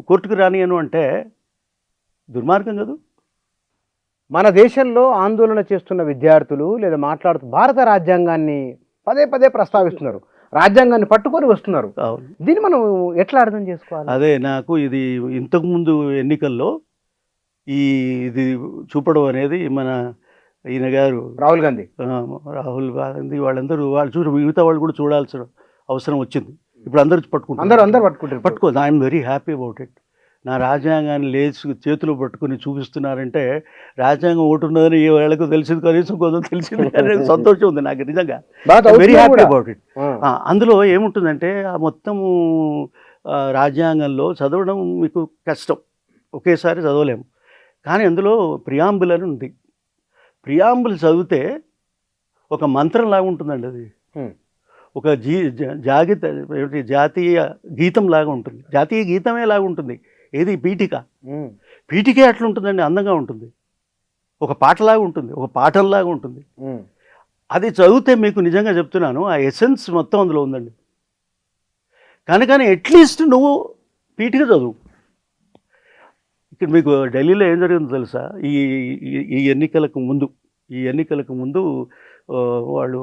కోర్టుకు రాని అను అంటే దుర్మార్గం కదా. మన దేశంలో ఆందోళన చేస్తున్న విద్యార్థులు లేదా భారత రాజ్యాంగాన్ని పదే పదే ప్రస్తావిస్తున్నారు, రాజ్యాంగాన్ని పట్టుకొని వస్తున్నారు. దీన్ని మనం ఎట్లా అర్థం చేసుకోవాలి? అదే నాకు ఇది ఇంతకుముందు ఎన్నికల్లో ఇది చూపడం అనేది మన ఈయన గారు రాహుల్ గాంధీ వాళ్ళందరూ మిగతా వాళ్ళు కూడా చూడాల్సిన అవసరం వచ్చింది. ఇప్పుడు అందరూ పట్టుకోదు. I'm very happy about it. నా రాజ్యాంగాన్ని చేతిలో పట్టుకుని చూపిస్తున్నారంటే రాజ్యాంగం ఒకటి ఉన్నదని ఏ వేళకు తెలిసింది, కనీసం కొంచెం తెలిసింది అనేది సంతోషం ఉంది నాకు, నిజంగా వెరీ హ్యాపీ అబౌట్ ఇట్. అందులో ఏముంటుందంటే ఆ మొత్తము రాజ్యాంగంలో చదవడం మీకు కష్టం, ఒకేసారి చదవలేము. కానీ అందులో ప్రియాంబుల్ అని ఉంది. ప్రియాంబుల్ చదివితే ఒక మంత్రంలాగా ఉంటుందండి. అది ఒక జాతీయ గీతం లాగా ఉంటుంది, జాతీయ గీతమే లాగా ఉంటుంది. ఏది పీఠికే అట్లా ఉంటుందండి, అందంగా ఉంటుంది, ఒక పాటలాగా ఉంటుంది, ఒక పాఠంలాగా ఉంటుంది. అది చదివితే మీకు నిజంగా చెప్తున్నాను, ఆ ఎసెన్స్ మొత్తం అందులో ఉందండి. కానీ అట్లీస్ట్ నువ్వు పీఠిక చదువు. ఇక్కడ మీకు ఢిల్లీలో ఏం జరిగిందో తెలుసా? ఈ ఎన్నికలకు ముందు వాళ్ళు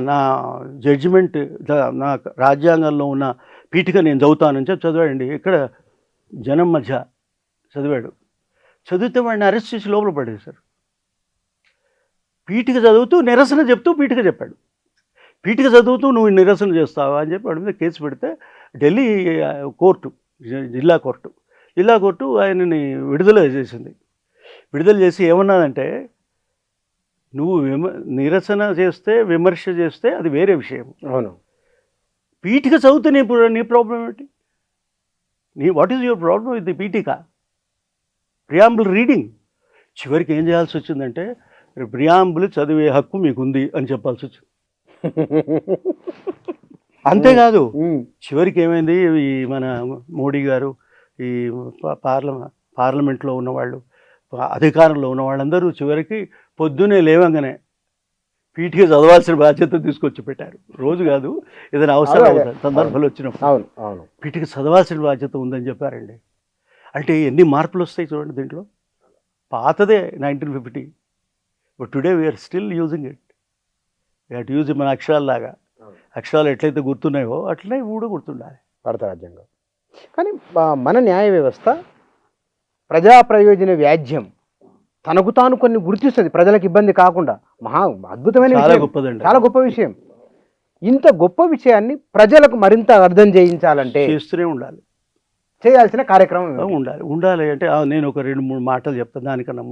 నా జడ్జిమెంట్, నా రాజ్యాంగంలో ఉన్న పీఠిక నేను చదువుతానని చెప్పి చదివాడండి. ఇక్కడ జనం మధ్య చదివితే వాడిని అరెస్ట్ చేసి లోపల పడేశారు. పీఠిక చదువుతూ నిరసన చెప్తూ పీఠిక చెప్పాడు. పీఠిక చదువుతూ నువ్వు నిరసన చేస్తావా అని చెప్పి వాడి మీద కేసు పెడితే ఢిల్లీ కోర్టు, జిల్లా కోర్టు ఆయనని విడుదల చేసింది. విడుదల చేసి ఏమన్నాదంటే, నువ్వు నిరసన చేస్తే, విమర్శ చేస్తే అది వేరే విషయం. అవును, పీఠిక చదివితే నీ ప్రాబ్లం ఏంటి? What is your problem with the పీఠిక? Preamble reading. చివరికి ఏం చేయాల్సి వచ్చిందంటే ప్రియాంబుల్ చదివే హక్కు మీకుంది అని చెప్పాల్సి వచ్చింది. అంతేకాదు, చివరికి ఏమైంది, ఈ మన మోడీ గారు, ఈ పార్లమెంట్లో ఉన్నవాళ్ళు, అధికారంలో ఉన్న వాళ్ళందరూ చివరికి పొద్దునే లేవంగానే పీఠిక చదవాల్సిన బాధ్యత తీసుకొచ్చి పెట్టారు. రోజు కాదు, ఏదైనా అవసరం సందర్భాలు వచ్చినప్పుడు పీఠిక చదవాల్సిన బాధ్యత ఉందని చెప్పారండి. అంటే ఎన్ని మార్పులు వస్తాయి చూడండి దీంట్లో. పాతదే 1950, but today we are still using it. We are use మన అక్షరాల్లాగా. అక్షరాలు ఎట్లయితే గుర్తున్నాయో అట్లనే ఇవి కూడా గుర్తుండాలి. భారత రాజ్యాంగం. కానీ మన న్యాయ వ్యవస్థ ప్రజా ప్రయోజన వ్యాజ్యం తనకు తాను కొన్ని గుర్తిస్తుంది, ప్రజలకు ఇబ్బంది కాకుండా. మహా అద్భుతమైన విషయం, గొప్పదండి, చాలా గొప్ప విషయం. ఇంత గొప్ప విషయాన్ని ప్రజలకు మరింత అర్థం చేయించాలంటే చేస్తూనే ఉండాలి, చేయాల్సిన కార్యక్రమం ఉండాలి. అంటే నేను ఒక 2-3 మాటలు చెప్తాను. దానికన్నా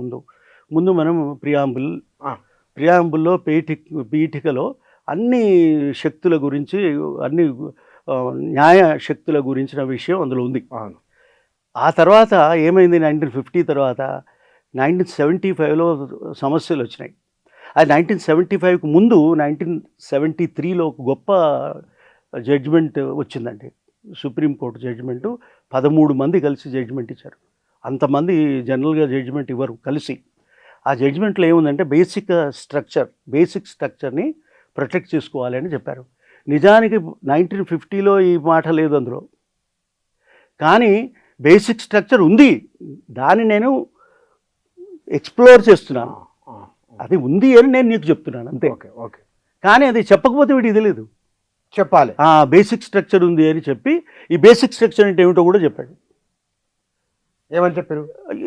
ముందు మనం ప్రియాంబుల్లో పీఠికలో అన్ని శక్తుల గురించి, అన్ని న్యాయ శక్తుల గురించిన విషయం అందులో ఉంది. ఆ తర్వాత ఏమైంది, 1950 తర్వాత 1975లో సమస్యలు వచ్చినాయి. అది 1975కు ముందు 1973లో ఒక గొప్ప జడ్జిమెంట్ వచ్చిందండి. సుప్రీంకోర్టు జడ్జిమెంటు 13 మంది కలిసి జడ్జిమెంట్ ఇచ్చారు. అంతమంది జనరల్గా జడ్జిమెంట్ ఇవ్వరు కలిసి. ఆ జడ్జిమెంట్లో ఏముందంటే బేసిక్ స్ట్రక్చర్ని ప్రొటెక్ట్ చేసుకోవాలి అని చెప్పారు. నిజానికి 1950లో ఈ మాట లేదు అందులో, కానీ బేసిక్ స్ట్రక్చర్ ఉంది. దాన్ని నేను ఎక్స్ప్లోర్ చేస్తున్నాను, అది ఉంది అని నేను నీకు చెప్తున్నాను అంతే. కానీ అది చెప్పకపోతే వీడికి తెలియదు, చెప్పాలి. బేసిక్ స్ట్రక్చర్ ఉంది అని చెప్పి ఈ బేసిక్ స్ట్రక్చర్ అంటే ఏమిటో కూడా చెప్పాడు. ఏమని చెప్పారు?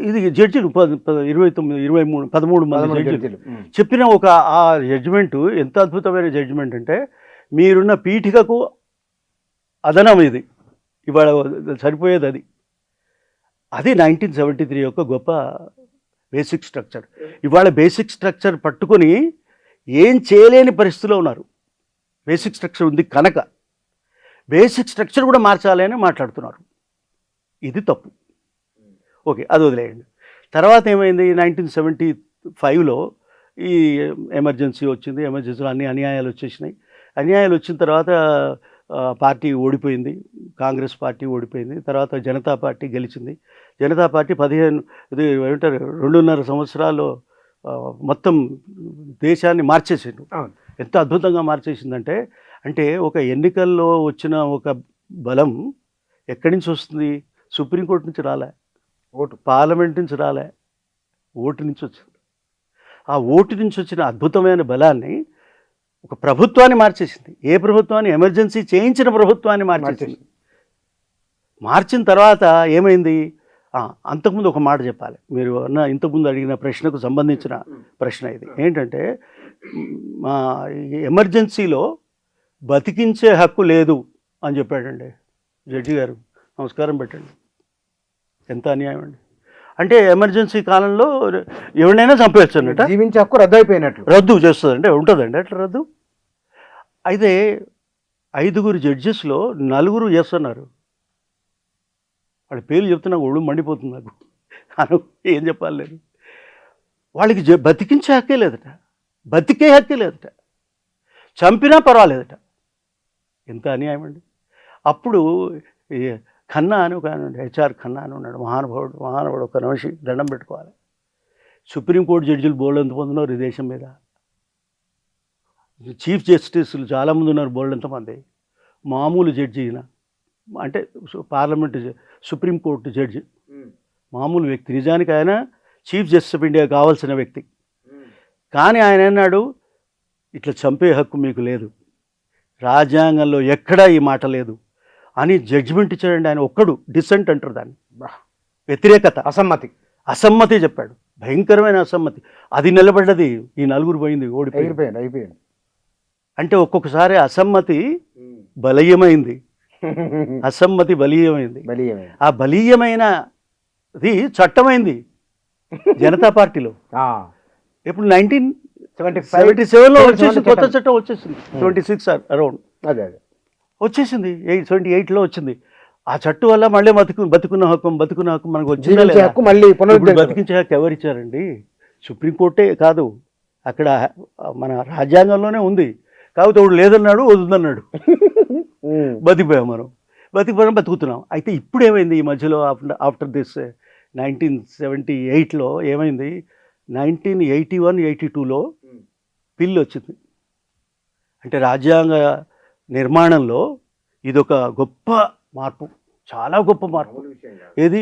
ఇది జడ్జిలు 13 మంది జడ్జిలు చెప్పిన ఆ జడ్జిమెంటు ఎంత అద్భుతమైన జడ్జిమెంట్ అంటే, మీరున్న పీఠికకు అదనం ఇది, ఇవాళ సరిపోయేది అది 1973 యొక్క గొప్ప బేసిక్ స్ట్రక్చర్. ఇవాళ బేసిక్ స్ట్రక్చర్ పట్టుకొని ఏం చేయలేని పరిస్థితిలో ఉన్నారు. బేసిక్ స్ట్రక్చర్ ఉంది కనుక బేసిక్ స్ట్రక్చర్ కూడా మార్చాలి అని మాట్లాడుతున్నారు. ఇది తప్పు. ఓకే, అది వదిలేయండి. తర్వాత ఏమైంది, 1975లో ఈ ఎమర్జెన్సీ వచ్చింది. ఎమర్జెన్సీలో అన్ని అన్యాయాలు వచ్చేసినాయి. అన్యాయాలు వచ్చిన తర్వాత పార్టీ ఓడిపోయింది, కాంగ్రెస్ పార్టీ ఓడిపోయింది. తర్వాత జనతా పార్టీ గెలిచింది. జనతా పార్టీ 2.5 సంవత్సరాల్లో మొత్తం దేశాన్ని మార్చేసింది. ఎంత అద్భుతంగా మార్చేసిందంటే, ఒక ఎన్నికల్లో వచ్చిన ఒక బలం ఎక్కడి నుంచి వస్తుంది? సుప్రీంకోర్టు నుంచి రాలే, పార్లమెంట్ నుంచి రాలే, ఓటు నుంచి వచ్చింది. ఆ ఓటు నుంచి వచ్చిన అద్భుతమైన బలాన్ని ఒక ప్రభుత్వాన్ని మార్చేసింది. ఏ ప్రభుత్వాన్ని? ఎమర్జెన్సీ చేయించిన ప్రభుత్వాన్ని మార్చేసింది. మార్చిన తర్వాత ఏమైంది? అంతకుముందు ఒక మాట చెప్పాలి. మీరు ఇంతకుముందు అడిగిన ప్రశ్నకు సంబంధించిన ప్రశ్న ఇది. ఏంటంటే, మా ఎమర్జెన్సీలో బతికించే హక్కు లేదు అని చెప్పాడండి జడ్జి గారు. నమస్కారం పెట్టండి. ఎంత అన్యాయం అండి. అంటే ఎమర్జెన్సీ కాలంలో ఎవరినైనా చంపేయచ్చు అన్నట్టు, జీవించే హక్కు రద్దు అయిపోయినట్లు, రద్దు చేస్తుందంటే ఉంటుందండి అట్లా రద్దు. అయితే 5 జడ్జెస్లో 4 ఎస్ అన్నారు. వాళ్ళ పేర్లు చెప్తున్నా ఒళ్ళు మండిపోతుంది నాకు. ఏం చెప్పాలి లేదు. వాళ్ళకి బతికించే హక్కే లేదట, బతికే హక్కే లేదట, చంపినా పర్వాలేదట. ఎంత అన్యాయం అండి. అప్పుడు ఖన్నా అని ఒక హెచ్ఆర్ ఖన్నా అని ఉన్నాడు, మహానుభావుడు. ఒక నిమిషం దండం పెట్టుకోవాలి. సుప్రీంకోర్టు జడ్జిలు బోల్డ్ ఎంతమంది ఉన్నారు ఈ దేశం మీద, చీఫ్ జస్టిస్లు చాలామంది ఉన్నారు బోల్డ్ ఎంతమంది. మామూలు జడ్జి ఈయన, అంటే పార్లమెంటు సుప్రీంకోర్టు జడ్జి, మామూలు వ్యక్తి. నిజానికి ఆయన చీఫ్ జస్టిస్ ఆఫ్ ఇండియా కావాల్సిన వ్యక్తి. కానీ ఆయన అన్నాడు, ఇట్లా చంపే హక్కు మీకు లేదు, రాజ్యాంగంలో ఎక్కడా ఈ మాట లేదు అని జడ్జిమెంట్ ఇచ్చాడండి. ఆయన ఒక్కడు డిసెంట్ అంటారు దాన్ని, వ్యతిరేకత, అసమ్మతి చెప్పాడు. భయంకరమైన అసమ్మతి. అది నిలబడ్డది. ఈ 4 పోయింది, అయిపోయింది. అంటే ఒక్కొక్కసారి అసమ్మతి బలీయమైంది, అసమ్మతి బలీయమైంది. ఆ బలీయమైనది చట్టమైంది జనతా పార్టీలో. ఇప్పుడు 1977లో వచ్చేసి కొత్త చట్టం వచ్చేసింది, 26 అరౌండ్. అదే వచ్చేసింది 78లో వచ్చింది. ఆ చట్టు వల్ల మళ్ళీ బతుకున్న హక్కు మనకు వచ్చిందా జీవించే లేదా? హక్కు మళ్ళీ ఇప్పుడు పునరుద్ధరించబడింది. బతికించే హక్కు ఎవరిచ్చారండి? సుప్రీంకోర్టే కాదు, అక్కడ మన రాజ్యాంగంలోనే ఉంది. కాకపోతే ఒకడు లేదన్నాడు, వదులుదన్నాడు, బతికిపోయాం మనం. బతుకుతున్నాం. అయితే ఇప్పుడు ఏమైంది ఈ మధ్యలో ఆఫ్టర్ దిస్ 1978లో ఏమైంది? 1981-82లో బిల్ వచ్చింది. అంటే రాజ్యాంగ నిర్మాణంలో ఇదొక గొప్ప మార్పు, చాలా గొప్ప మార్పు. ఏది?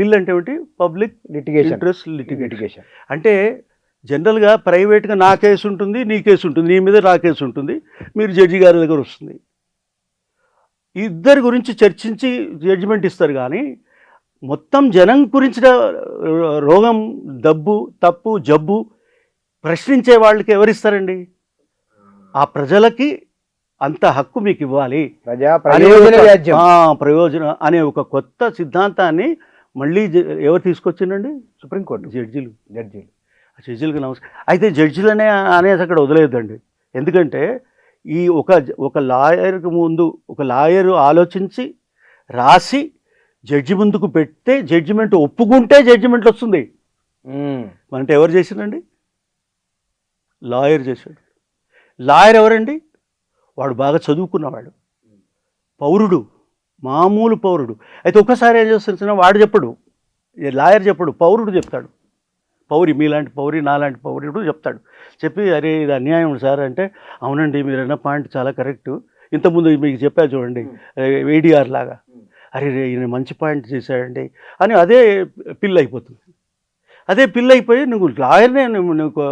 బిల్ అంటే ఏమిటి? Public litigation. Interest litigation. అంటే జనరల్గా ప్రైవేట్గా నా కేసు ఉంటుంది, నీ కేసు ఉంటుంది, నీ మీద నా కేసు ఉంటుంది, మీరు జడ్జి గారి దగ్గర వస్తుంది, ఇద్దరి గురించి చర్చించి జడ్జిమెంట్ ఇస్తారు. కానీ మొత్తం జనం గురించిన రోగం, తప్పు, జబ్బు ప్రశ్నించే వాళ్ళకి ఎవరిస్తారండి? ఆ ప్రజలకి అంత హక్కు మీకు ఇవ్వాలి, ప్రయోజనం అనే ఒక కొత్త సిద్ధాంతాన్ని మళ్ళీ ఎవరు తీసుకొచ్చిందండి? సుప్రీంకోర్టు జడ్జీలు. ఆ జడ్జీలకు నమస్కారం. అయితే జడ్జీలనే అనేసి అక్కడ వదిలేదండి. ఎందుకంటే ఈ ఒక లాయర్కి ముందు ఒక లాయరు ఆలోచించి రాసి జడ్జి ముందుకు పెడితే జడ్జిమెంట్ ఒప్పుకుంటే జడ్జిమెంట్ వస్తుంది. అంటే ఎవరు చేసిందండి? లాయర్ చేశాడు. లాయర్ ఎవరండి? వాడు బాగా చదువుకున్నవాడు, పౌరుడు, మామూలు పౌరుడు. అయితే ఒక్కసారి ఏం చేస్తున్నా, వాడు చెప్పడు, లాయర్ చెప్పడు, పౌరుడు చెప్తాడు. మీలాంటి పౌరి, నాలాంటి పౌరుడు చెప్తాడు. చెప్పి అరే ఇది అన్యాయం సార్ అంటే, అవునండి మీరన్న పాయింట్ చాలా కరెక్టు, ఇంతకుముందు మీకు చెప్పా చూడండి ఏడీఆర్ లాగా, అరే ఈయన మంచి పాయింట్ చేశాడండి అని అదే పిల్ అయిపోతుంది. అదే పిల్ అయిపోయి నువ్వు లాయర్నే, నువ్వు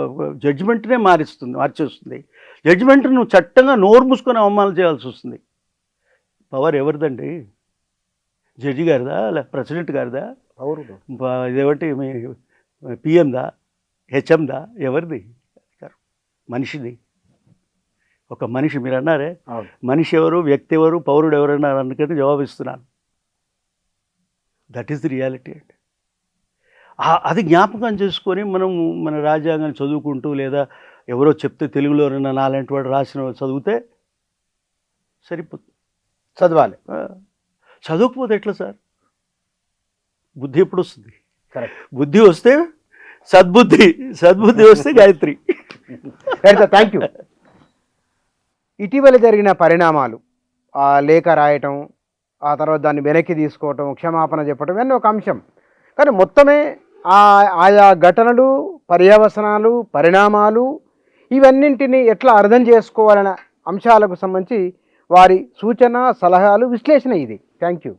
జడ్జిమెంట్నే మార్చేస్తుంది. జడ్జిమెంట్ నువ్వు చట్టంగా నోరు మూసుకొని అవమానాలు చేయాల్సి వస్తుంది. పవర్ ఎవరిదండి? జడ్జి గారిదా, లేక ప్రెసిడెంట్ గారిదా, ఇదేమిటి మీ పిఎందా, హెచ్ఎందా, ఎవరిది? మనిషిది. ఒక మనిషి. మీరు అన్నారే మనిషి ఎవరు, వ్యక్తి ఎవరు, పౌరుడు ఎవరన్నారు, అందుకని జవాబిస్తున్నాను. దట్ ఈస్ ది రియాలిటీ అండి. అది జ్ఞాపకం చేసుకొని మనం మన రాజ్యాంగాన్ని చదువుకుంటూ, లేదా ఎవరో చెప్తే తెలుగులోనైనా నాలాంటి వాడు రాసిన చదివితే సరిపోతుంది. చదవాలి. చదవకపోతే ఎట్లా సార్? బుద్ధి ఎప్పుడు వస్తుంది? కరెక్ట్. బుద్ధి వస్తే సద్బుద్ధి వస్తే గాయత్రి. Thank you. ఇటీవల జరిగిన పరిణామాలు, ఆ లేఖ రాయటం, ఆ తర్వాత దాన్ని వెనక్కి తీసుకోవటం, క్షమాపణ చెప్పటం, ఇవన్నీ ఒక అంశం. కానీ మొత్తమే ఆయా ఘటనలు, పర్యవసనాలు, పరిణామాలు, ఇవన్నింటినీ ఎట్లా అర్థం చేసుకోవాలనే అంశాలకు సంబంధించి వారి సూచన, సలహాలు, విశ్లేషణ ఇది. Thank you.